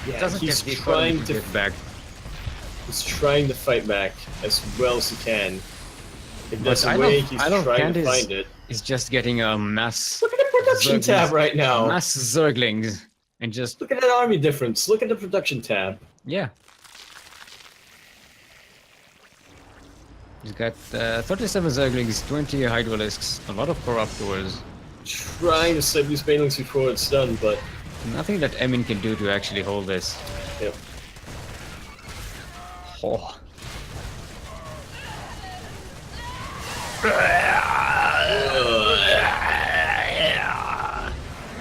Yeah, doesn't he's get trying to get back. He's trying to fight back as well as he can. If there's a way, he's trying to find it. He's just getting a mass. Look at the production tab right now. Mass Zerglings, and just look at that army difference. Look at the production tab. Yeah. He's got 37 Zerglings, 20 Hydralisks, a lot of Corruptors. Trying to save these Banelings before it's done, but nothing that Emin can do to actually hold this. Yep. Oh.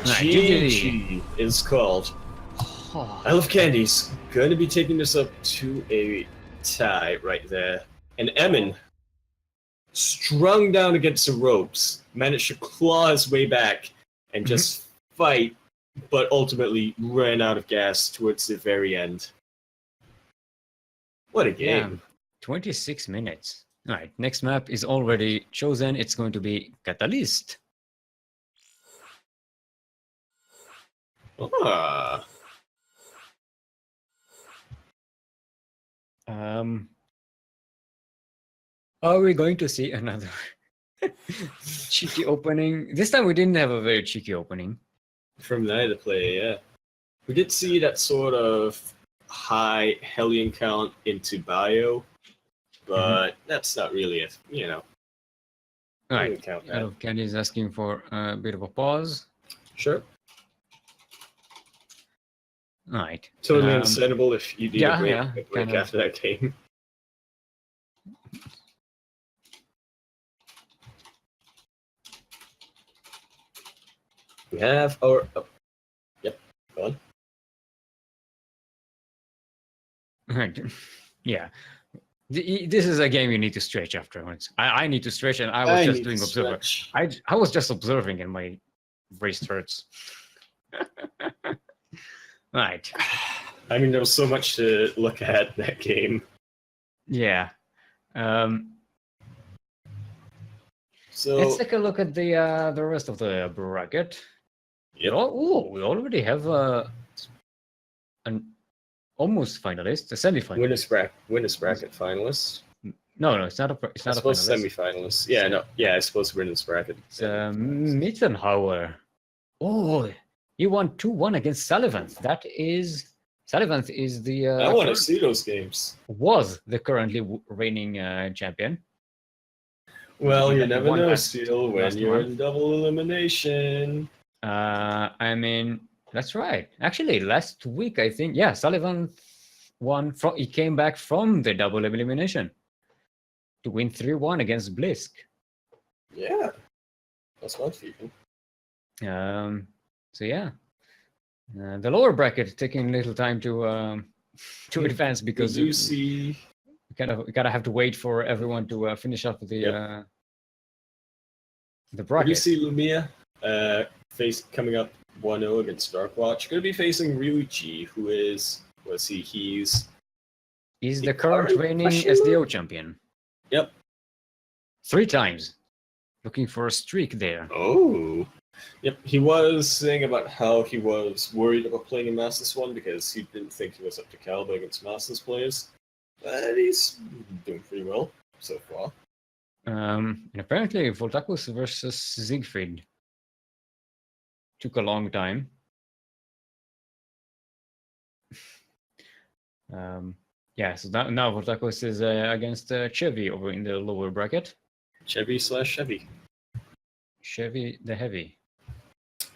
GG is called. I Love Candy's going to be taking this up to a tie right there. And Emin, strung down against the ropes, managed to claw his way back and just fight, but ultimately ran out of gas towards the very end. What a game. Yeah, 26 minutes. All right, next map is already chosen. It's going to be Catalyst. Ah. Are we going to see another cheeky opening? This time we didn't have a very cheeky opening. From neither player, yeah. We did see that sort of high Hellion count into bio, but that's not really a, you know. All right, Candy is asking for a bit of a pause. Sure. All right. Totally understandable if you need a break after that game. We have our... Oh. Yep, go on. Right. Yeah. This is a game you need to stretch afterwards. I need to stretch, and I was just doing observer. I was just observing, and my wrist hurts. Right. I mean, there was so much to look at in that game. Yeah. So let's take a look at the rest of the bracket. Yep. Oh, we already have an almost finalist, a semifinalist. Winners bracket finalist. No, it's not a. It's not a semifinalist. Yeah, no, yeah, I suppose winners bracket. It's Mittenhauer. Oh, he won 2-1 against Sullivan. Sullivan is the. I want to see those games. Was the currently reigning champion. Well, you never know, Steel, when you're in double elimination. I mean, that's right. Actually, last week, I think, yeah, Sullivan won. He came back from the double elimination to win 3-1 against Blisk. Yeah, that's not feeling. So yeah, the lower bracket taking a little time to advance because you see, we gotta have to wait for everyone to finish up the bracket. You see Lumia coming up 1-0 against Darkwatch. Going to be facing Ryuichi, who is, he's the current reigning SDO champion. Yep. 3 times. Looking for a streak there. Oh. Yep, he was saying about how he was worried about playing in Master Swan because he didn't think he was up to caliber against Masters players. But he's doing pretty well so far. And apparently Voltakus versus Siegfried took a long time. Yeah, so now Voltakus is against Chevy over in the lower bracket. Chevy/Chevy. Chevy the Heavy.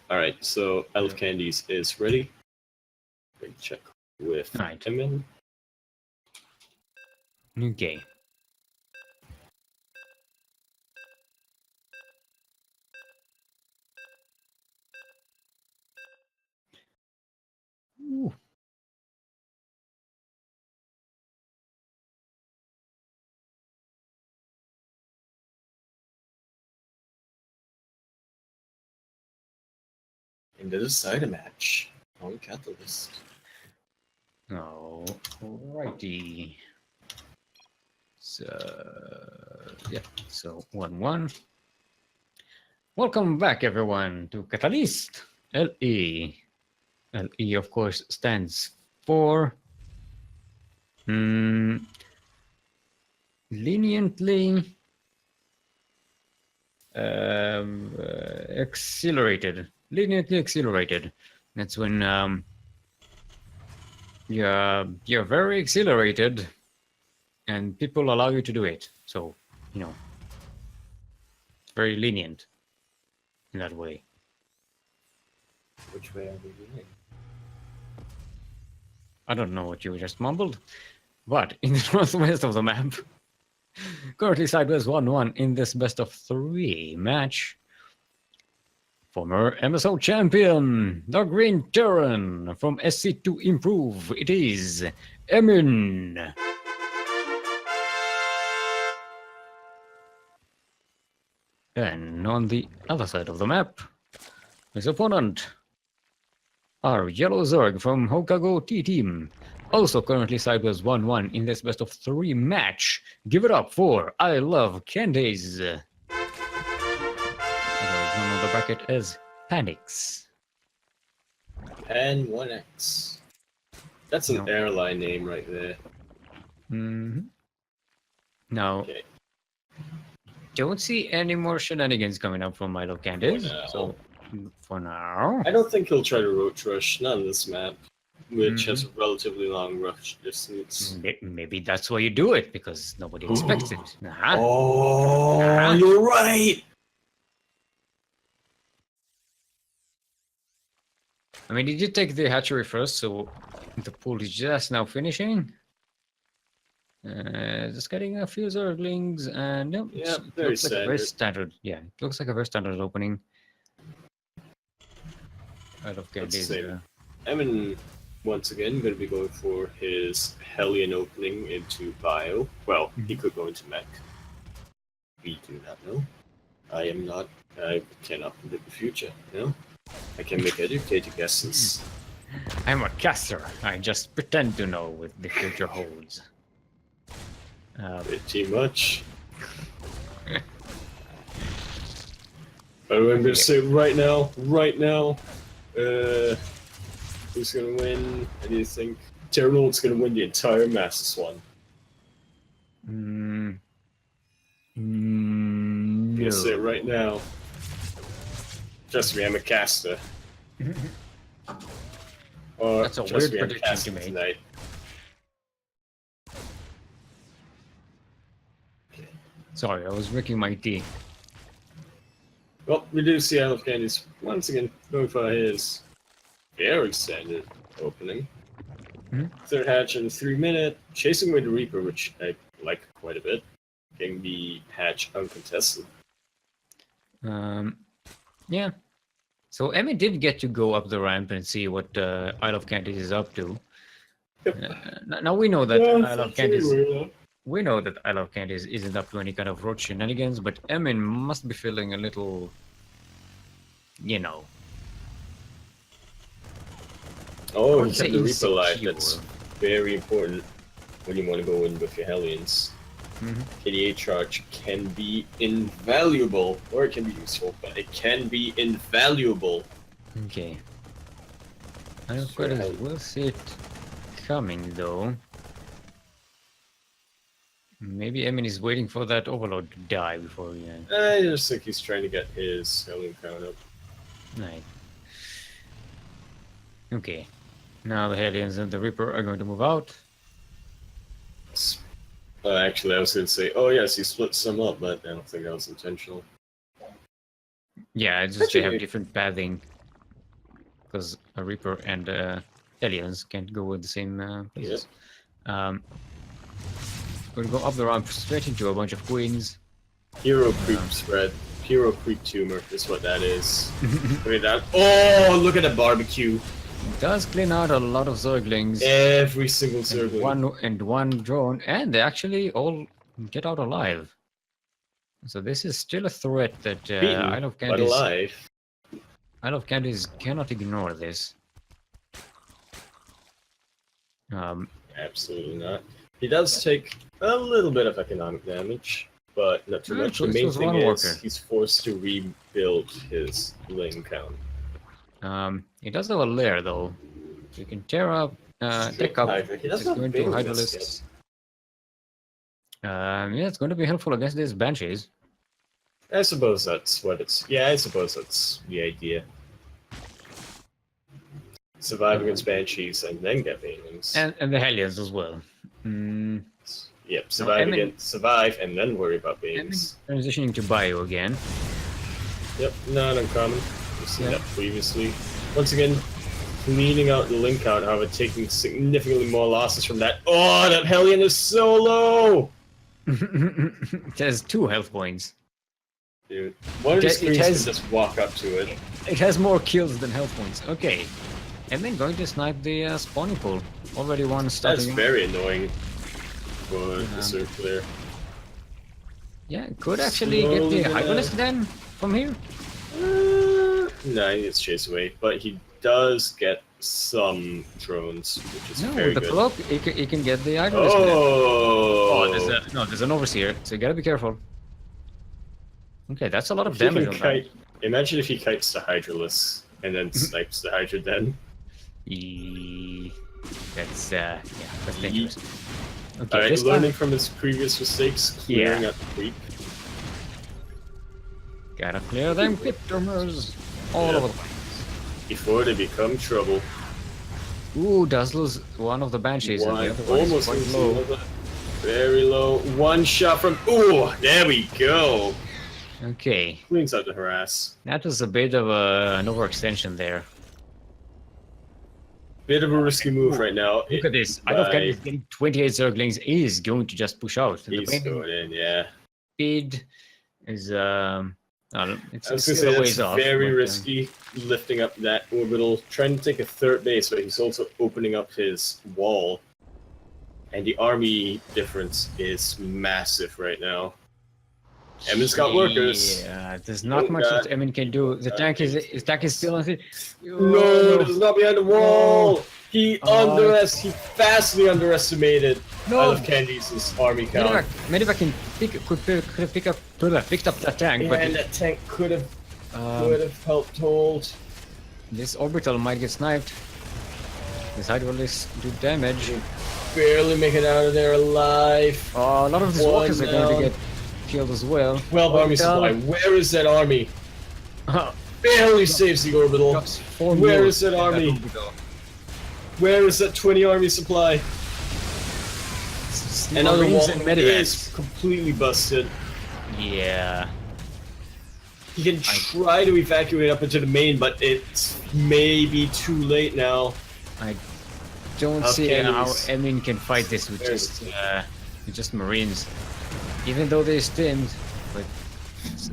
All right, so I Love Candies is ready. Let me check with Emin. Okay. Ooh. Into the cider match on Catalyst. Alrighty. So yeah, so 1-1. Welcome back, everyone, to Catalyst LE. LE, of course, stands for leniently accelerated. Leniently accelerated. That's when you're very accelerated, and people allow you to do it. So very lenient in that way. Which way are we doing? I don't know what you just mumbled, but in the northwest of the map. Currently sideways 1-1 in this best of 3 match. Former MSO champion, the Green Terran from SC2 Improve. It is Emin. And on the other side of the map, his opponent, our Yellow Zerg from Hokago T-Team. Also currently sideways 1-1 in this best of 3 match. Give it up for I Love Candies. Otherwise known on the bracket as Panics. Pan 1X. That's an airline name right there. Now, Okay. don't see any more shenanigans coming up from I Love Candies. So, for now. I don't think he'll try to roach rush, not on this map, which has a relatively long rush distance. Maybe that's why you do it, because nobody expects it. You're right! I mean, did you take the hatchery first, so the pool is just now finishing? Just getting a few Zerglings, and yeah, very looks like a very standard. Yeah, it looks like a very standard opening. I love Candies. Emin, once again, going to be going for his Hellion opening into Bio. Well, he could go into Mech. We do not know. I am not. I cannot predict the future. No, I can make educated guesses. I'm a caster. I just pretend to know what the future holds. Pretty much. But I'm going to say right now, who's going to win? I do think Terranold's going to win the entire Master Swan. No. I'm going to say it right now. Trust me, I'm a caster. That's a weird prediction to make. Tonight. Sorry, I was drinking my tea. Well, we do see I Love Candies once again going for his very standard opening. Third hatch in 3 minutes, chasing away the Reaper, which I like quite a bit. Getting the hatch uncontested. Yeah. So Emmy did get to go up the ramp and see what I Love Candies is up to. Now we know that I Love Candies. We know that I Love Candies isn't up to any kind of roach shenanigans, but Emin must be feeling a little, Oh, he kept the Reaper alive. That's very important when you want to go in with your Hellions. KDA charge can be invaluable, or it can be useful, but it can be invaluable. Okay. I don't quite will see it coming though. Maybe Emin is waiting for that Overload to die before he... I just think he's trying to get his Hellion count up. Right. Okay. Now the Hellions and the Reaper are going to move out. Actually, I was going to say, oh yes, he split some up, but I don't think that was intentional. Yeah, it's just they have different pathing. Because a Reaper and Hellions can't go with the same places. Yep. We're going to go up the ramp straight into a bunch of queens. Hero creep spread. Hero creep tumor is what that is. Look at that. Oh, look at the barbecue. It does clean out a lot of Zerglings. Every single Zergling. And one drone, and they actually all get out alive. So this is still a threat that I Love Candies. But alive. I Love Candies cannot ignore this. Absolutely not. He does take a little bit of economic damage, but not too much. The main thing is he's forced to rebuild his lane count. He does have a lair though. You can tear up, take up. It's going to Hydralisks. Yeah, it's going to be helpful against these Banshees. I suppose that's what it's. Yeah, I suppose that's the idea. Survive against Banshees and then get Banelings. And the Hellions as well. Yep, survive and then worry about Banelings. Transitioning to Bio again. Yep, not uncommon. We've seen that previously. Once again, cleaning out the link count, however, taking significantly more losses from that. Oh, that Hellion is so low! It has 2 health points. Dude, one of the screens can just walk up to it. It has more kills than health points. Okay. And then going to snipe the spawning pool. Already one starting. That's very annoying for the Zerg player. Yeah, could actually get the Hydralisk then from here. No, he gets chased away, but he does get some drones, which is very with the good. cloak, he can get the Hydralisk. Oh, there's an overseer, so you gotta be careful. Okay, that's a lot of damage on that. Imagine if he kites the Hydralisk and then snipes the Hydra then. That's dangerous. Okay, Alright, learning from his previous mistakes, clearing up the creep. Gotta clear them cryptomers all over the place. Before they become trouble. Ooh, does lose one of the Banshees and the other one is quite low. Very low. One shot from... Ooh, there we go. Okay. Cleans out the harass. That was a bit of an overextension there. Bit of a risky move right now. Look at this. I don't get it. Getting 28 Zerglings is going to just push out. He's going in, yeah. Speed is it's I was going to say that's off, very risky, lifting up that orbital, trying to take a third base, but he's also opening up his wall. And the army difference is massive right now. Emin's got workers. Yeah, there's not much that Emin can do. The tank is still on it. No, it's not behind the wall. He vastly underestimated Candice's army count. Medivac could have picked up that tank, but and that tank could have helped hold. This orbital might get sniped. This Hydralisk do damage. Barely make it out of there alive. A lot of these walkers are going to get killed as well. 12 army supply. Where is that army? Barely saves the orbital. Where is that army? Where is that 20 army supply? Another wall is completely busted. Yeah. He can try to evacuate up into the main, but it's maybe too late now. I don't see how Emin can fight this with just Marines. Even though they're stimmed, but it's,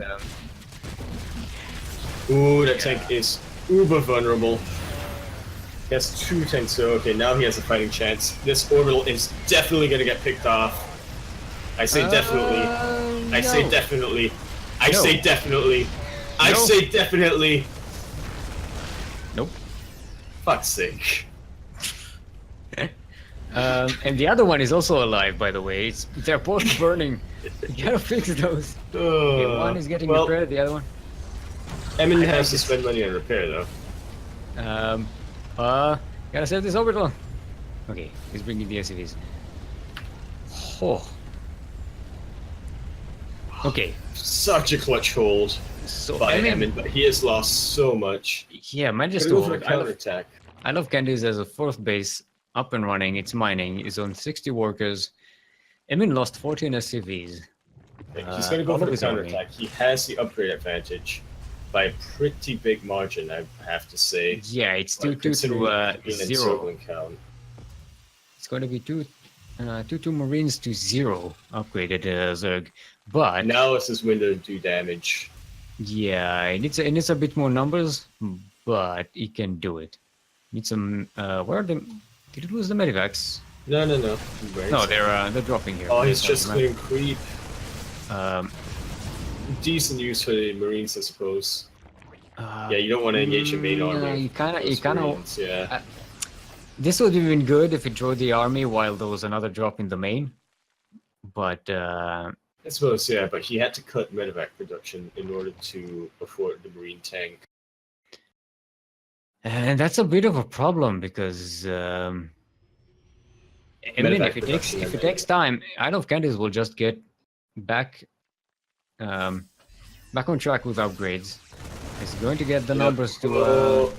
Ooh, that tank is uber vulnerable. He has 2 tanks, so okay, now he has a fighting chance. This orbital is definitely gonna get picked off. I say definitely. I say definitely. I say definitely. I say definitely. Nope. Fuck's sake. And the other one is also alive, by the way. They're both burning. You gotta fix those. Okay, one is getting repaired, the other one. Emin has to spend money on repair, though. Gotta save this orbital. Okay, he's bringing the SCVs. Oh. Okay. Such a clutch hold by Emin, but he has lost so much. Yeah, managed to hold. Counterattack. I love Candice as a 4th base, up and running. It's mining. It's on 60 workers. Emin lost 14 SCVs. He's going to go for the counterattack. He has the upgrade advantage by a pretty big margin, I have to say. Yeah, it's 2-2 to 0. It's going to be 2-2 Marines to 0 upgraded Zerg. But now it's his window to do damage. Yeah, it needs a bit more numbers, but he can do it. Need some. Where are the? Did he lose the medivacs? No. No, they're dropping here. Oh, he's just clearing creep. Decent use for the Marines, I suppose. Yeah, you don't want to engage your main army. You kind of. Yeah. This would have been good if it drew the army while there was another drop in the main, but. I suppose, yeah, but he had to cut medevac production in order to afford the Marine tank. And that's a bit of a problem because I mean, if it takes time, I know Candice will just get back on track with upgrades. It's going to get the numbers to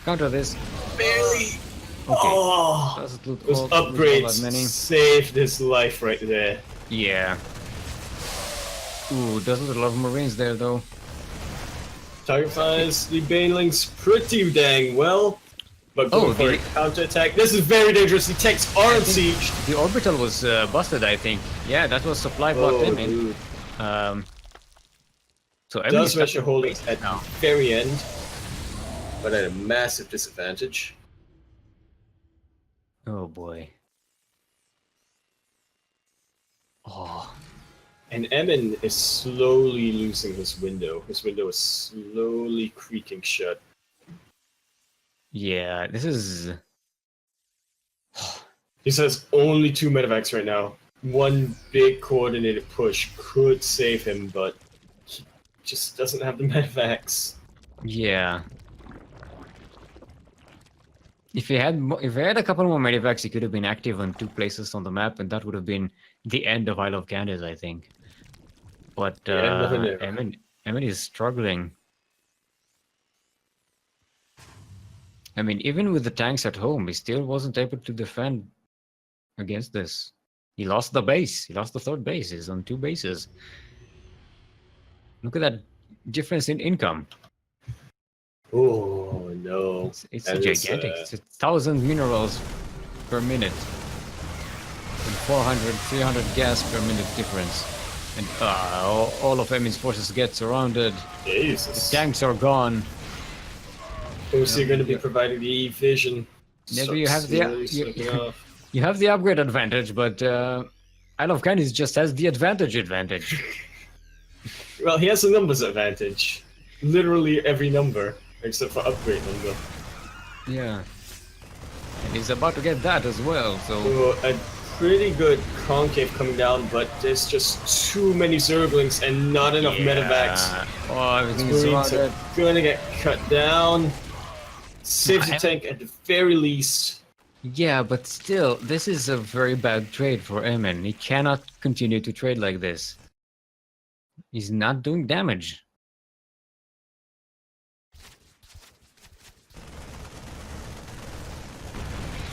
counter this. Barely. Okay. Oh, those upgrades saved his life right there. Yeah. Ooh, doesn't a lot of Marines there though. Target finds the Banelings pretty dang well. But going for a counterattack. This is very dangerous. He takes arm siege. The orbital was busted, I think. Yeah, that was supply blocked in. So does measure holdings at the very end, but at a massive disadvantage. Oh boy. Oh. And Emin is slowly losing his window. His window is slowly creaking shut. Yeah, this is... He says only 2 medevacs right now. One big coordinated push could save him, but he just doesn't have the medevacs. Yeah. If he had a couple more medevacs, he could have been active on 2 places on the map, and that would have been the end of Isle of Candace, I think. But Emin is struggling. I mean, even with the tanks at home, he still wasn't able to defend against this. He lost the base. He lost the 3rd base. He's on 2 bases. Look at that difference in income. Oh no! It's gigantic. It's 1,000 minerals per minute, and 400, 300 gas per minute difference. And all of Emin's forces get surrounded. Jesus! The tanks are gone. Who's going to be providing the vision? Maybe you have you have the upgrade advantage, but Isle of Candace just has the advantage. Well, he has a numbers advantage. Literally every number, except for upgrade number. Yeah. And he's about to get that as well, so... a pretty good concave coming down, but there's just too many Zerglings and not enough medevacs. Oh, everything is surrounded. Gonna get cut down. Saves the tank at the very least. Yeah, but still, this is a very bad trade for Emin. He cannot continue to trade like this. He's not doing damage.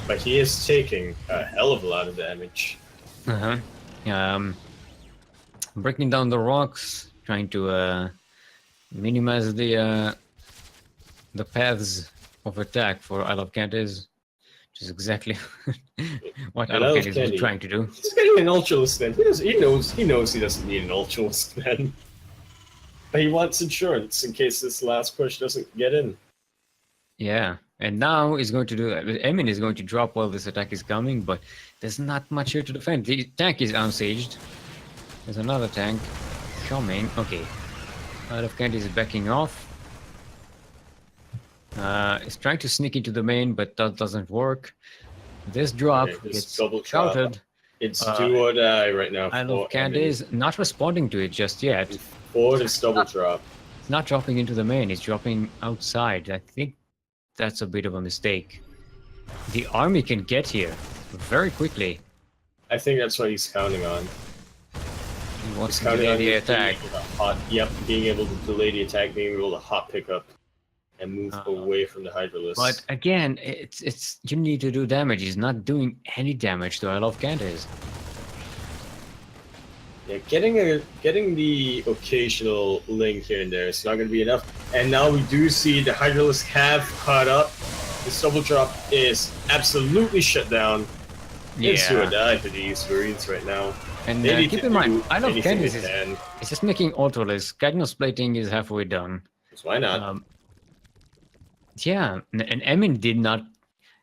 But he is taking a hell of a lot of damage. Breaking down the rocks, trying to minimize the paths of attack for Isle of Candace, which is exactly what Isle of Candace is trying to do. He's getting an Ultralist then. He knows he doesn't need an Ultralist then. But he wants insurance in case this last push doesn't get in. Yeah, and now he's going to do that. Emin is going to drop while this attack is coming, but there's not much here to defend. The tank is unsieged. There's another tank coming. Okay, Isle of Candace is backing off. It's trying to sneak into the main, but that doesn't work. This drop gets shouted. It's do or die right now. Isle of Candace not responding to it just yet. For this double drop. It's not dropping into the main, it's dropping outside. I think that's a bit of a mistake. The army can get here very quickly. I think that's what he's counting on. He wants to delay the attack. Being able to delay the attack, being able to hot pick up and move away from the Hydralisk. But again, it's you need to do damage. He's not doing any damage to Isle of Candace. Yeah, getting the occasional link here and there is not going to be enough. And now we do see the Hydralisk have caught up. This double drop is absolutely shut down. It's do or die for these Marines right now. And keep in mind, Isle of Candace is just making Ultralisk. Cadmus plating is halfway done. So why not? Yeah, and Emin did not...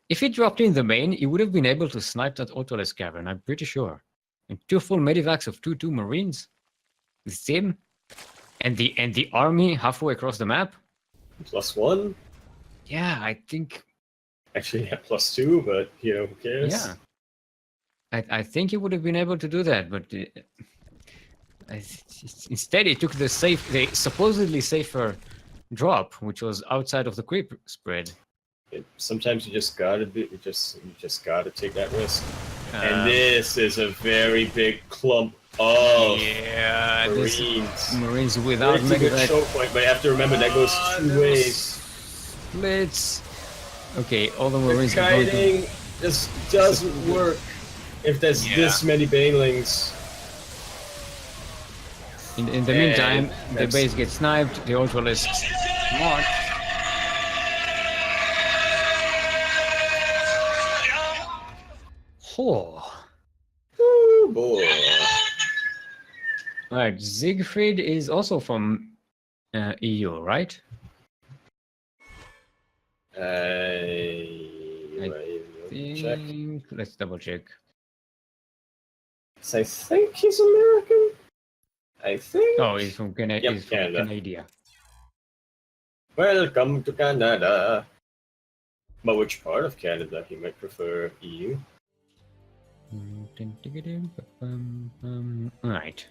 If he dropped in the main, he would have been able to snipe that Ultralisk cavern, I'm pretty sure. And 2 full medivacs of 2-2 Marines. The same. And the army halfway across the map. +1? Yeah, I think... Actually, yeah, +2, but, who cares? Yeah. I think he would have been able to do that, but... instead, he took the supposedly safer drop, which was outside of the creep spread. Sometimes you just gotta gotta take that risk. And this is a very big clump of Marines without medevac. Choke point, but you have to remember that goes 2 ways. Blitz. Okay, all the Marines. Kiting just doesn't work if there's this many banelings. In the meantime, the base gets sniped. The Ultralisks march. 4. Oh boy. Alright, Siegfried is also from EU, right? Check. Let's double check. So I think he's American. I think. Oh, he's from, he's from Canada. Canada. Welcome to Canada. But which part of Canada? He might prefer EU. Alright.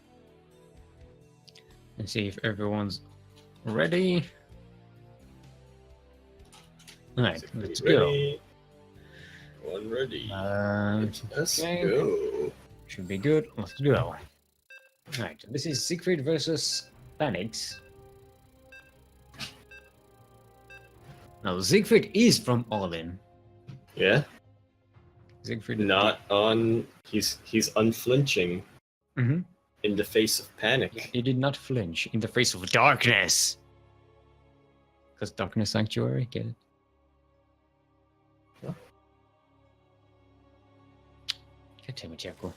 Let's see if everyone's ready. Alright, let's ready. One ready. Let's okay. go. Should be good. Let's go. Alright, this is Siegfried versus Panics. Now, Siegfried is from All In. Yeah. Siegfried not on. He's unflinching in the face of panic. He did not flinch in the face of darkness. Because darkness sanctuary, get it? Huh? God damn it, Jaco.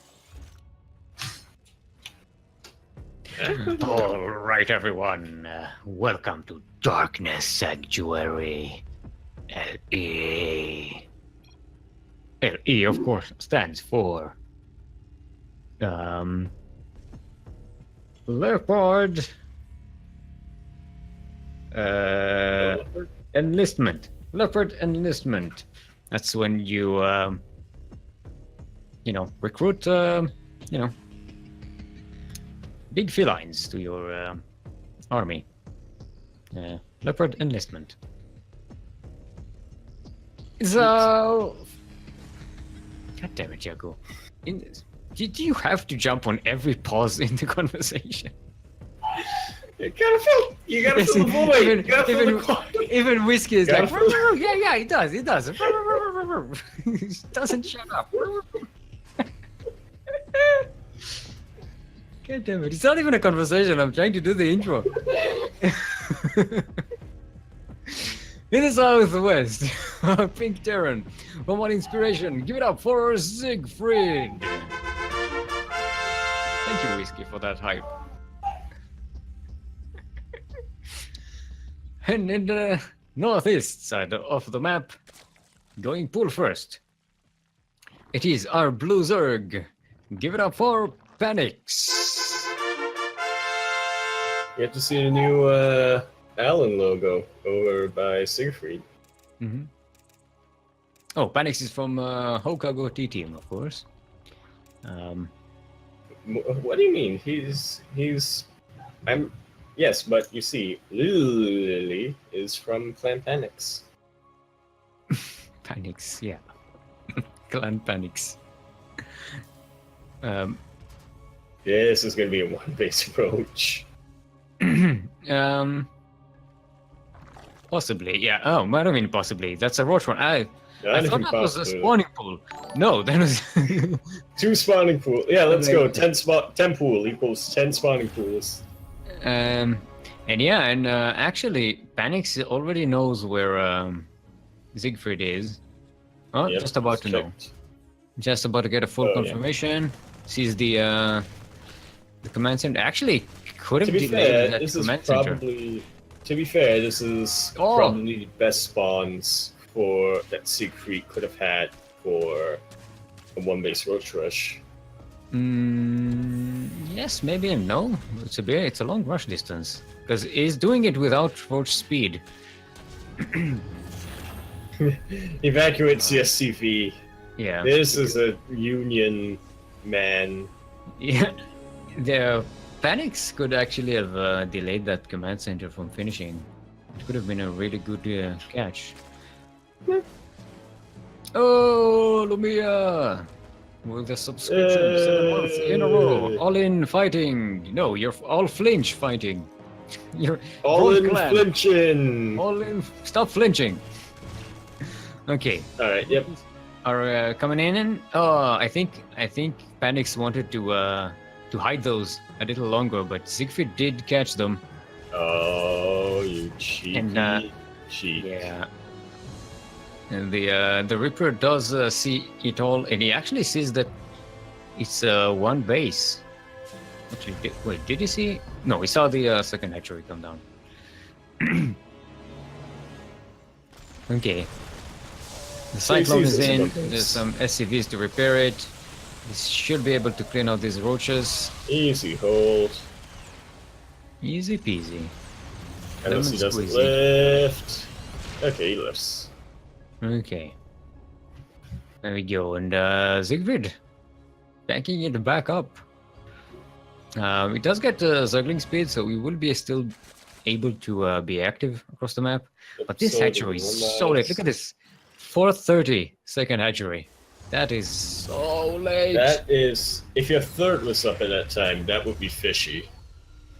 Yeah. All right, everyone. Welcome to Darkness Sanctuary. LE. LE, of course, stands for Leopard Enlistment. Leopard Enlistment. That's when you recruit big felines to your army. Leopard Enlistment. So, God damn it, Jaco. Do you have to jump on every pause in the conversation? You gotta fill the void. Even Whiskey is like, yeah, he does. He doesn't shut up. God damn it, it's not even a conversation. I'm trying to do the intro. In the southwest, Pink Terran. From what inspiration? Give it up for Siegfried. Thank you, Whiskey, for that hype. And in the northeast side of the map, going pool first, it is our Blue Zerg. Give it up for Panics. You have to see the new Allen logo over by Siegfried. Oh, Panics is from Hokago T-Team, of course. What do you mean? Yes, but you see, Lily is from Clan Panics. Panics, yeah. Clan Panics. This is gonna be a one-base approach. Possibly, yeah. Oh, might have been possibly. That's a roach one. I thought that was a spawning pool. No, that was 2 spawning pools. Yeah, let's go. 10 pool equals 10 spawning pools. Actually, Panics already knows where Siegfried is. Oh, Yep, just about to know. Just about to get a full confirmation. Sees the command center. Actually, could have delayed that command center. To be fair, this is probably the best spawns that Siegfried could have had for a one-base roach rush. Yes, maybe and no. It's a long rush distance because he's doing it without roach speed. Evacuate CSCV. Yeah. This is a Union man. Yeah. The Panics could actually have delayed that command center from finishing. It could have been a really good catch. Oh, Lumia! With the subscription, 7 months in a row. All in fighting. No, you're all flinch fighting. You're all in flinching. All in. Stop flinching. Okay. All right. Yep. Are coming in and I think Panics wanted to hide those a little longer, but Siegfried did catch them. Oh, you cheeky cheek. Yeah. And the Reaper does see it all, and he actually sees that it's one base. Actually, wait, did he see? No, he saw the second hatchery come down. Okay. The Cyclone is in. There's some SCVs to repair it. He should be able to clean out these roaches. Easy hold. Easy peasy. Unless he doesn't lift. Okay, he lifts. Okay. There we go. And Siegfried backing it back up. It does get Zergling speed, so we will be still able to be active across the map. But this hatchery is so late. Look at this. 4:30 second hatchery. That is so late. That is, if your third was up at that time, that would be fishy.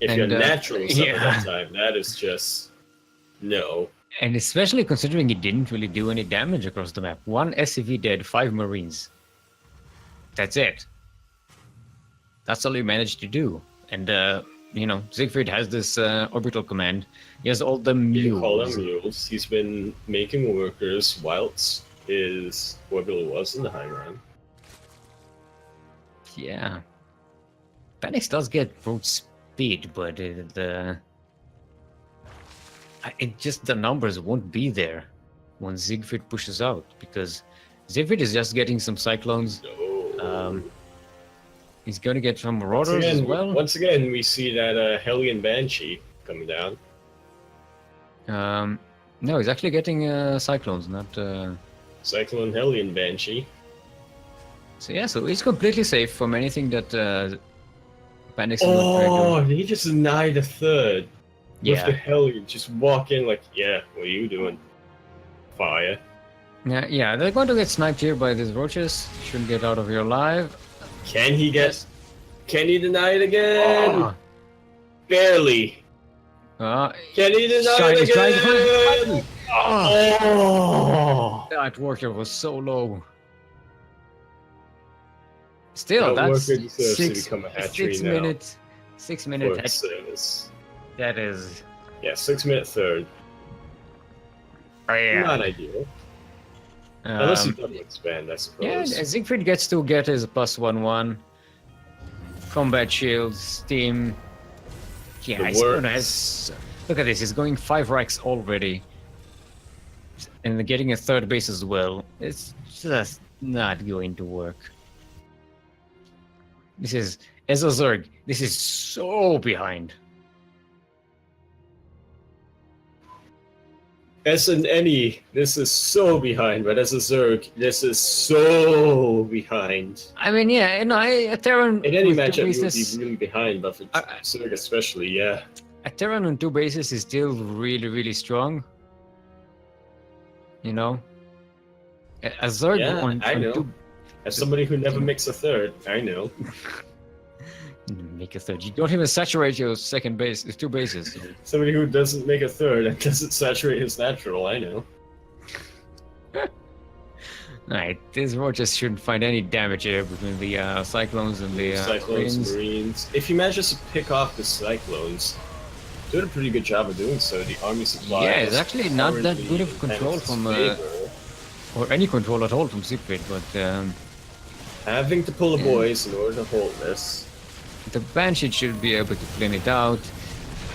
If your natural was up at that time, that is just no. And especially considering he didn't really do any damage across the map. 1 SCV dead, 5 Marines. That's it. That's all he managed to do. And you know, Siegfried has this orbital command. He has all the mules. You call them mules. He's been making workers whilst his orbital was in the high ground. Yeah. Phoenix does get road speed, but it just the numbers won't be there when Siegfried pushes out, because Siegfried is just getting some cyclones. No. He's going to get some marauders as well. Once again, we see that Hellion Banshee coming down. No, he's actually getting cyclones, not. Cyclone Hellion Banshee. So yeah, so he's completely safe from anything that Panics. Oh, he just denied a third. Yeah. With the Hellion, just walk in like, yeah, what are you doing? Fire. Yeah, they're going to get sniped here by these roaches. Shouldn't get out of here alive. Can he get? Yes. Can he deny it again? Oh. Barely. Can he deny it again? Oh. That worker was so low. Still, that's 6 minutes. 6 minutes. Service. That is. Yeah, 6 minute third. Oh, yeah. Not ideal. Unless you don't expand, I suppose. Yeah, Siegfried gets to get his +1/1. Combat shields, steam. Yeah, he's gonna look at this, he's going 5 racks already. And getting a third base as well. It's just not going to work. This is, as a Zerg, this is so behind. As an any, this is so behind, but as a Zerg, this is so behind. I mean, yeah, a Terran in any matchup you would be really behind, but for Zerg especially, yeah. A Terran on 2 bases is still really, really strong. You know? A Zerg on I know. 2... As somebody who never makes a third, I know. Make a third. You don't even saturate your second base. It's 2 bases. Somebody who doesn't make a third and doesn't saturate his natural, I know. Alright, these roaches shouldn't find any damage here between the Cyclones and the Cyclones, Marines. If you manage to pick off the Cyclones, doing a pretty good job of doing so. The army supplies. Yeah, it's actually not that good of control from or any control at all from Siegfried, but having to pull the boys in order to hold this. The Banshee should be able to clean it out.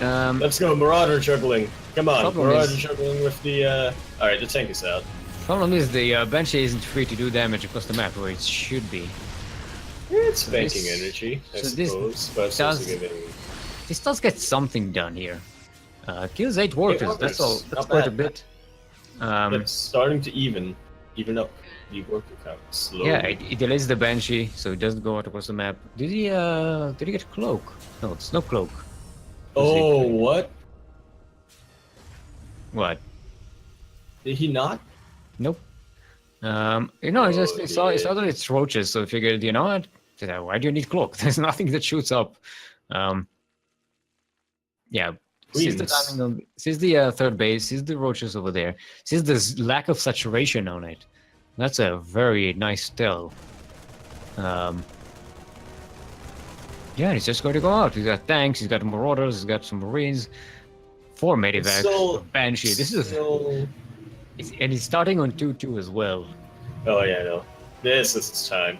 Let's go, Marauder juggling. Come on, Marauder juggling with the. Alright, the tank is out. Problem is the Banshee isn't free to do damage across the map where it should be. It's banking energy, I suppose. This does get something done here. Kills 8 workers. That's all. That's quite a bit. It's starting to even up the worker count slowly. Yeah, it delays the Banshee, so it doesn't go out across the map. Did he get cloak? No, it's no cloak. Oh, what? What? Did he not? Nope. He just saw that it's roaches, so he figured, you know what? Why do you need cloak? There's nothing that shoots up. Yeah. Sees the timing sees the third base, sees the roaches over there, sees this lack of saturation on it. That's a very nice tell. Yeah, he's just going to go out. He's got tanks, he's got marauders, he's got some marines, 4 medivacs, Banshee. This is And he's starting on 2-2 as well. Oh yeah, no. This is his time.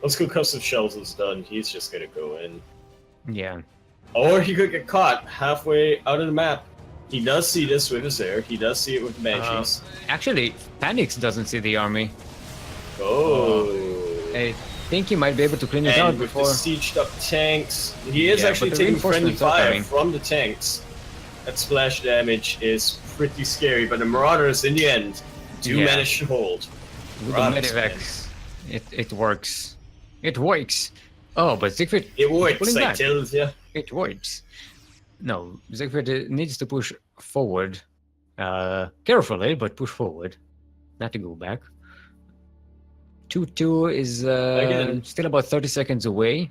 Once concussive shells is done, he's just gonna go in. Yeah. Or he could get caught halfway out of the map. He does see this with his air. He does see it with the Banshees. Actually, Panics doesn't see the army. Oh. I think he might be able to clean it And out with before. the sieged up tanks, he is Yeah, actually but the taking friendly reinforcements are fire coming. from the tanks. That splash damage is pretty scary, but the Marauders, in the end, do Yeah. manage to hold. With the Marauders, medivacs, it works. It works. Oh, but Siegfried It is works, pulling I back. tell you. It works. No, Siegfried needs to push forward. Carefully, but push forward. Not to go back. 2-2 is Again. still about 30 seconds away.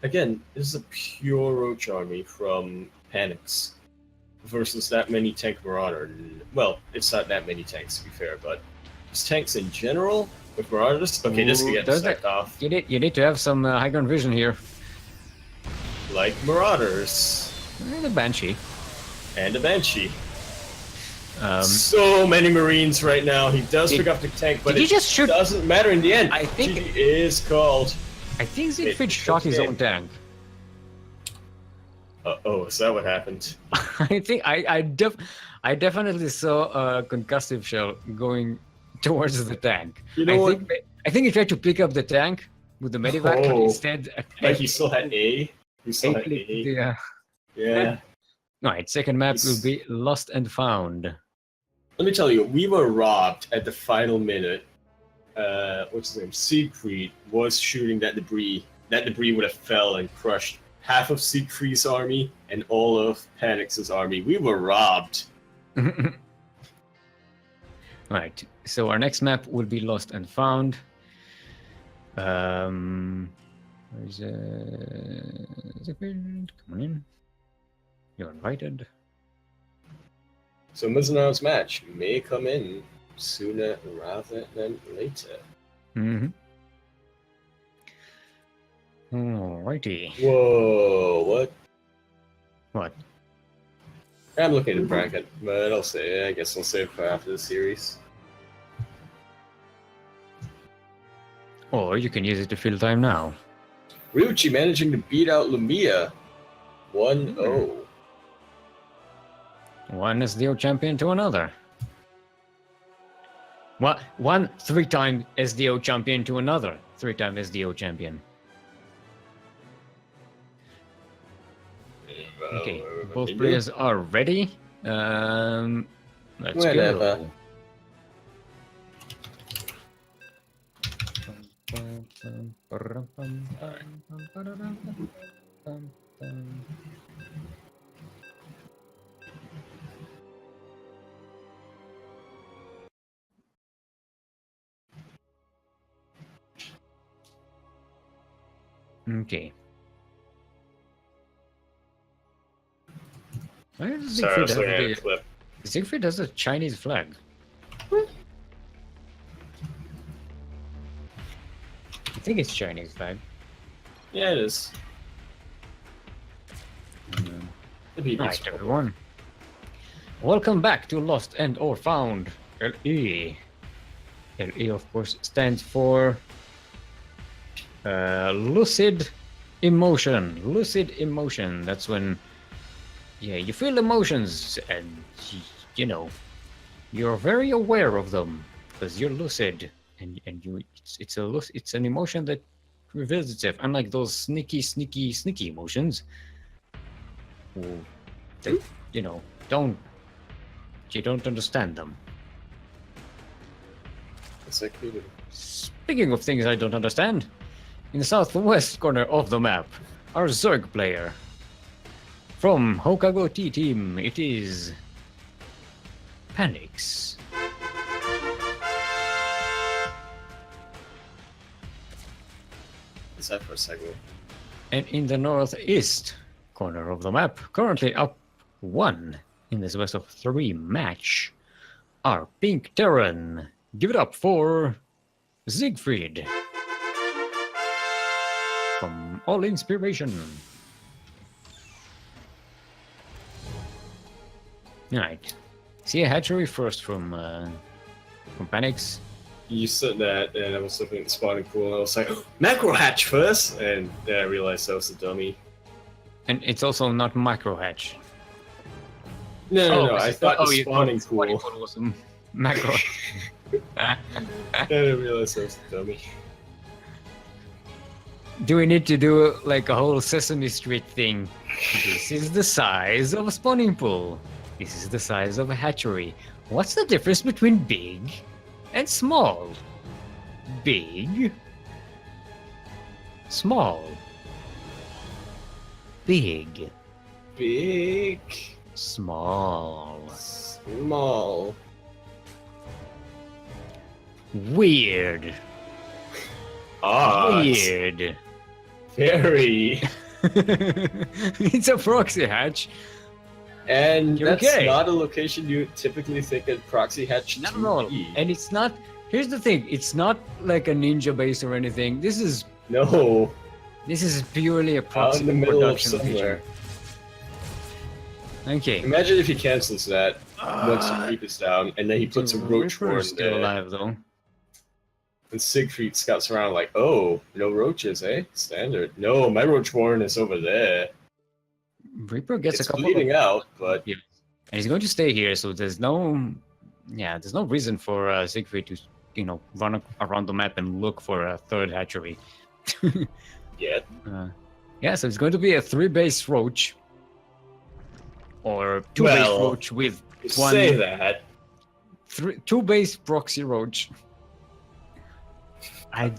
Again, this is a pure Roach army from Panics versus that many tank Marauder. Well, it's not that many tanks to be fair, but just tanks in general with Marauders. Okay, this could get Does stacked off You need to have some high ground vision here. like Marauders The Banshee. and the Banshee. Um, So many Marines right now. He does Did- pick up the tank, but did he it just shoot- doesn't matter in the end. I think- GG is called. I think Siegfried It- shot his okay. own tank. Oh, is that what happened? I think I definitely saw a concussive shell going towards the tank. You know what? I think he tried to pick up the tank with the medivac, but Oh. instead, Like he still had A. He still had A. Yeah. Yeah. Right. Second map will It's- be Lost and Found. Let me tell you, we were robbed at the final minute. What's his name? Siegfried was shooting that debris. That debris would have fell and crushed half of Siegfried's army and all of Panix's army. We were robbed. Right. So our next map will be Lost and Found. Where's Siegfried? Come on in. You're invited. So Mizunar's match may come in sooner rather than later. Mm-hmm. Alrighty. Whoa, what? What? I'm looking at the bracket, but I guess I'll save for after the series. Or you can use it to fill time now. Ryuchi managing to beat out Lumia 1-0. One SDO champion to another. One 3-time SDO champion to another 3-time SDO champion. Okay, both players are ready. Let's Whenever. go. Okay. Why does Sorry, I was Siegfried looking at a have clip. Siegfried has a Chinese flag? I think it's Chinese flag. Yeah, it is. The BB's Right, everyone. Welcome back to Lost and or Found. LE. LE, of course, stands for lucid emotion. Lucid emotion. That's when, yeah, you feel emotions and, you know, you're very aware of them because you're lucid and you. It's an emotion that reveals itself. Unlike those sneaky emotions. That, you know, you don't understand them. Exactly. Speaking of things I don't understand, in the southwest corner of the map, our Zerg player. From Hokago T Team, it is Panics. What's that for a segue? And in the northeast corner of the map, currently up 1 in this best of 3 match, our Pink Terran. Give it up for Siegfried. From All Inspiration. Alright. See a hatchery first from Panics. You said that, and I was looking at the spawning pool, and I was like, macro hatch first, and then I realized I was a dummy. And it's also not macro hatch. No, I thought the spawning spawning pool. pool was a macro. Then I realized I was a dummy. Do we need to do like a whole Sesame Street thing? This is the size of a spawning pool. This is the size of a hatchery. What's the difference between big and small? Big, small, big, Big, small, small, weird, odd, weird. very, It's a proxy hatch. and You're that's okay. not a location you typically think a proxy hatch Not to at all. be. And it's not. Here's the thing. It's not like a ninja base or anything. This is No, purely a out proxy in the middle of production somewhere. feature. Okay. Imagine if he cancels that once the creep is down, and then he puts a roach Reaper horn is still there, alive though. and Siegfried scouts around like, oh, no roaches, eh? Standard. No, my roach horn is over there. Reaper gets It's a couple bleeding of, out, but and he's going to stay here. So there's no reason for Siegfried to run around the map and look for a third hatchery. yeah. Yeah, so it's going to be a 3-base roach. Or 2-base roach with one Say that. 2-base proxy roach. I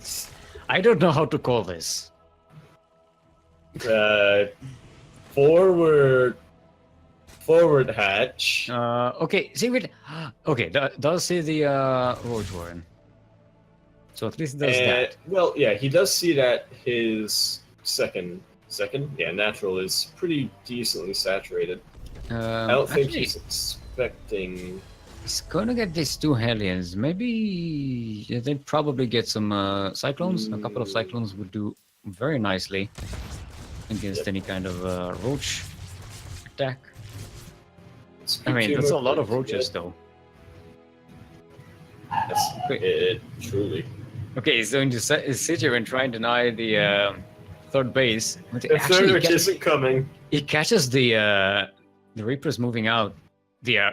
don't know how to call this. Forward hatch. Okay, see it. Okay, does see the roach horn. So at least it does that. Well, yeah, he does see that his second, natural is pretty decently saturated. I don't think Actually, he's expecting. he's gonna get these 2 Hellions. Maybe they'd probably get some cyclones. A couple of cyclones would do very nicely against any kind of roach attack. I mean, that's a lot of roaches, though. That's it, truly. Okay, he's going to sit here and try and deny the third base. But The actually, third isn't coming. he catches the Reapers moving out.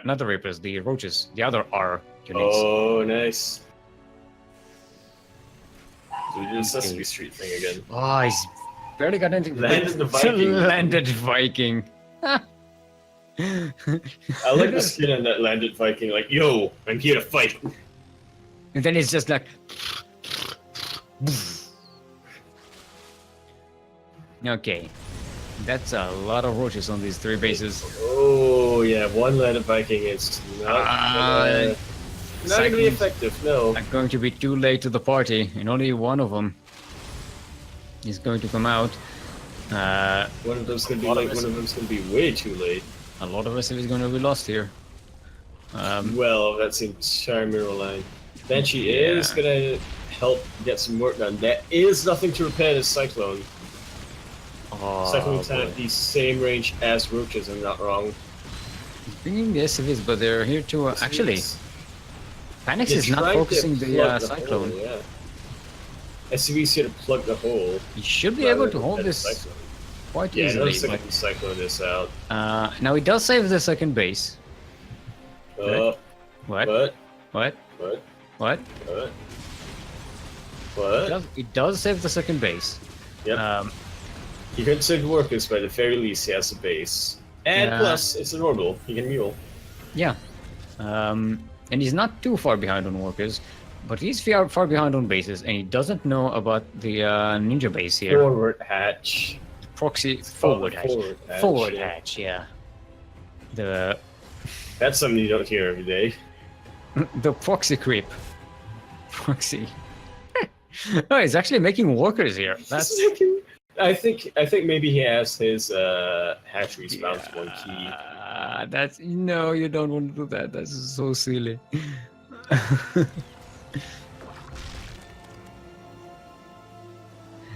Not the Reapers, the roaches. The other R units. Oh, nice. So we did a Sesame Street thing again. Oh, he's barely got anything. Landed the Viking. Landed Viking. I like the skin on that landed Viking, like, yo, I'm here to fight. And then it's just like. Okay. That's a lot of roaches on these 3 bases. Oh, yeah, one landed Viking is not gonna be effective, no. I'm going to be too late to the party, and only one of them is going to come out. One of them's gonna be late, one of them's gonna be way too late. A lot of SF is going to be lost here. Well, that's the entire mirror line. Banshee is gonna help get some work done. There is nothing to repair this Cyclone. Cyclones have the same range as roaches, I'm not wrong. Bringing the SCVs, but they're here to actually. Panics is not focusing the Cyclone. Hole, yeah. SCV's here to plug the hole. He should be able to hold this quite easily. Yeah, the Cyclone is out. Now he does save the second base. What? What? What? What? What? What? What? It does save the second base. Yep. He could save workers, but at the very least he has a base. And plus, it's an orbital. He can mule. Yeah. And he's not too far behind on workers, but he's far behind on bases, and he doesn't know about the ninja base here. Forward hatch. Proxy forward hatch. Forward hatch, yeah. That's something you don't hear every day. The proxy creep. Proxy. Oh, he's actually making workers here. That's. I think maybe he has his hatcheries bound to one key. That's no, you don't want to do that. That's so silly.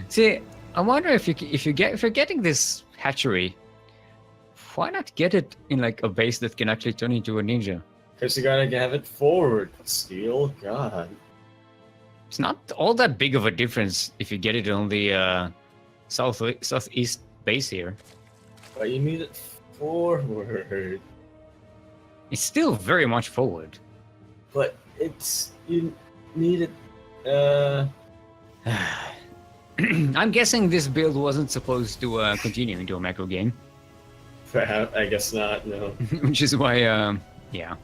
See, I wonder if you're getting this hatchery, why not get it in like a base that can actually turn into a ninja? Because you gotta have it forward, Steel. God. It's not all that big of a difference if you get it on the southeast base here. But you need it forward. It's still very much forward. But you need it. I'm guessing this build wasn't supposed to continue into a macro game. Perhaps, I guess not. No. Which is why, yeah.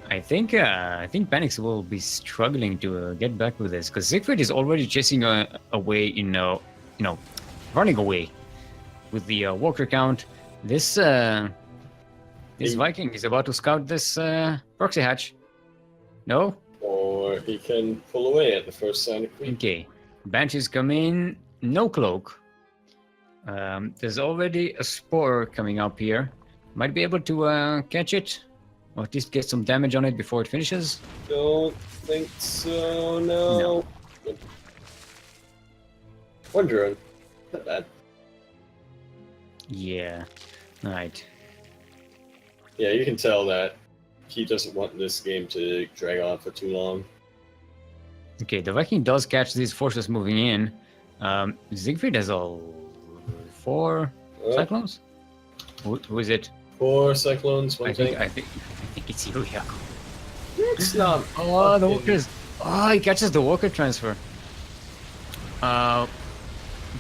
I think Panix will be struggling to get back with this because Siegfried is already chasing away running away with the walker count. This Viking is about to scout this proxy hatch. No? Or he can pull away at the first sign of creep. Okay. Banshees come in. No cloak. There's already a spore coming up here. Might be able to catch it. Or at least get some damage on it before it finishes. Don't think so, no. Wondering. Not bad. Yeah. Right. Yeah, you can tell that he doesn't want this game to drag on for too long. Okay, the Viking does catch these forces moving in. Siegfried has all 4 cyclones? Who is it? 4 cyclones, I think it's Yakuzaku. It's not. Oh, the walkers. Oh, he catches the walker transfer. Yeah,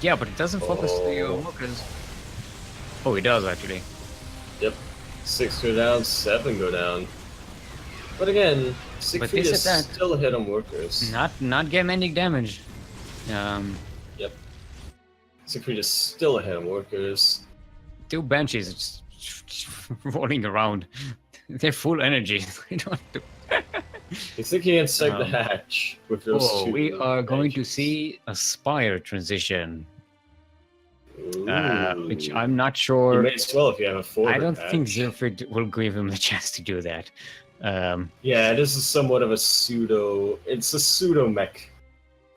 but it doesn't focus the walkers. Oh, it does actually. Yep. 6 go down, 7 go down. But again, Siegfried is still ahead on workers. Not getting any damage. Yep. Siegfried is still ahead on workers. 2 banshees rolling around. They're full energy. They don't do. He's thinking inside the hatch with those 2. We are going to see a spire transition. Which I'm not sure. You may as well if you have a forward. I don't hatch. think Siegfried will give him the chance to do that. Yeah, this is somewhat of a pseudo. It's a pseudo mech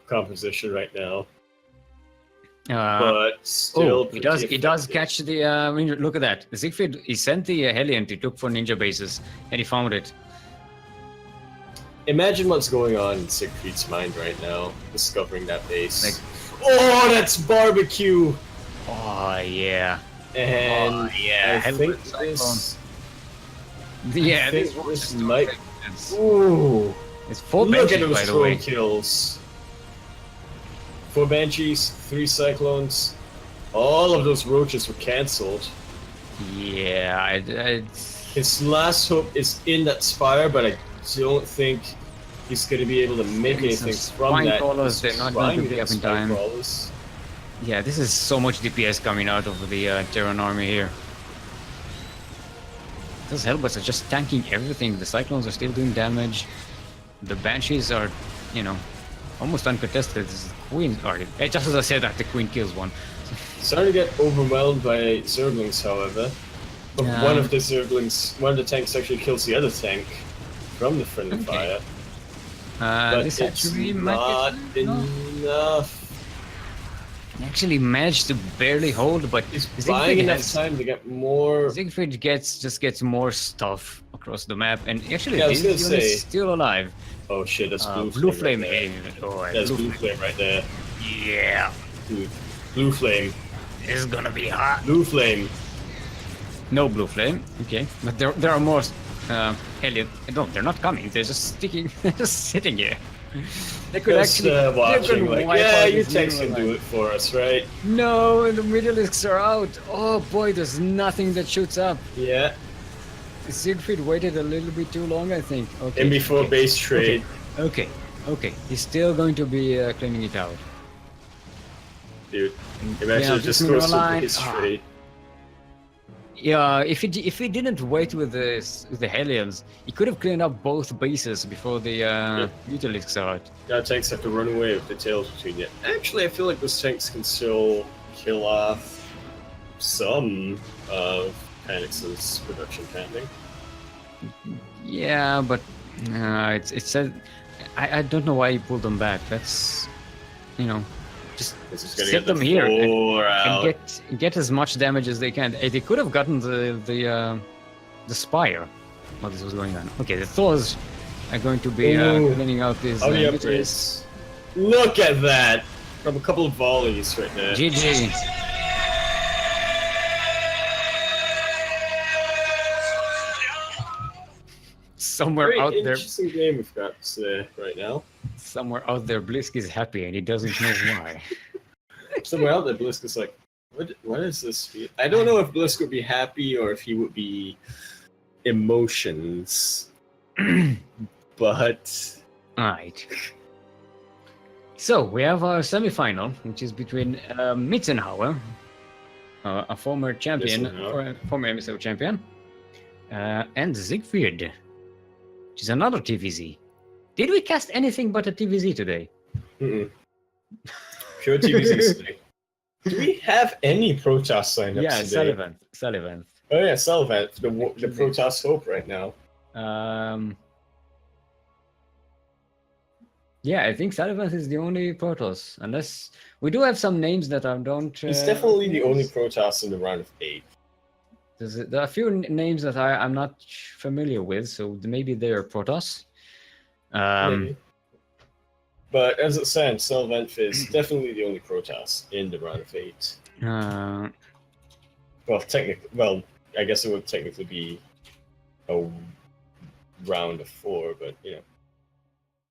composition right now. But still, he does catch the. Look at that. Siegfried, he sent the Hellion to look for ninja bases, and he found it. Imagine what's going on in Siegfried's mind right now, discovering that base. Oh, that's barbecue! Oh yeah. And yeah, I think this. Yeah, this might. Ooh, it's 4 Look banshees, at those by the way. kills. 4 banshees, 3 cyclones. All of those roaches were cancelled. Yeah, His last hope is in that spire, but I don't think he's going to be able to make anything from that. They're not going to be up in time. Crawlers. Yeah, this is so much DPS coming out of the Terran army here. Those Hellbats are just tanking everything. The Cyclones are still doing damage. The Banshees are, almost uncontested. This is the Queen. Just as I said that, the Queen kills one. Starting to get overwhelmed by Zerglings, however. But one of the tanks actually kills the other tank from the friendly fire. But this it's actually not enough. Actually managed to barely hold, but he's buying enough time to get more. Siegfried just gets more stuff across the map, and actually this is still alive. Oh shit, that's blue flame. That's blue flame right there. Yeah, dude, blue flame. This is gonna be hot. Blue flame. No blue flame. Okay, but there are more. Hellion. No, they're not coming. They're just sticking. They're just sitting here. They could watching, your tanks can do it for us, right? No, the Middleisks are out. Oh boy, there's nothing that shoots up. Yeah. Siegfried waited a little bit too long, I think. Okay. And before base trade. Okay. He's still going to be cleaning it out. Dude, imagine just goes to base trade. Yeah, if he didn't wait with the Hellions, he could have cleaned up both bases before the Mutalisks are out. Now tanks have to run away with the tails between you. Actually, I feel like those tanks can still kill off some of Panix's production pending. Yeah, but it's I don't know why he pulled them back. That's just set them here and get as much damage as they can. They could have gotten the spire while this was going on. Okay, the Thors are going to be Ooh. cleaning out these Oh, the mitres. upgrades. Look at that! From a couple of volleys right there. GG. Somewhere Very out there, interesting game we've got right now. somewhere out there, Blisk is happy and he doesn't know why. Somewhere out there, Blisk is like, what is this feel? I don't know if Blisk would be happy or if he would be emotions. But Alright. So we have our semi-final, which is between Mitzenhauer, a former champion, former MSO champion, and Siegfried, which is another TVZ. Did we cast anything but a TVZ today? Mm-mm. Pure TVZ today. Do we have any Protoss signups Yeah, today? Sullivan. Oh yeah, Sullivan, the Protoss hope right now. Yeah, I think Sullivan is the only Protoss, unless we do have some names that I don't. He's definitely the only Protoss in the round of 8. There are a few names that I'm not familiar with, so maybe they're Protoss. Maybe. But as it stands, Sullivan is definitely the only Protoss in the round of 8. Well, I guess it would technically be a round of 4, but you know.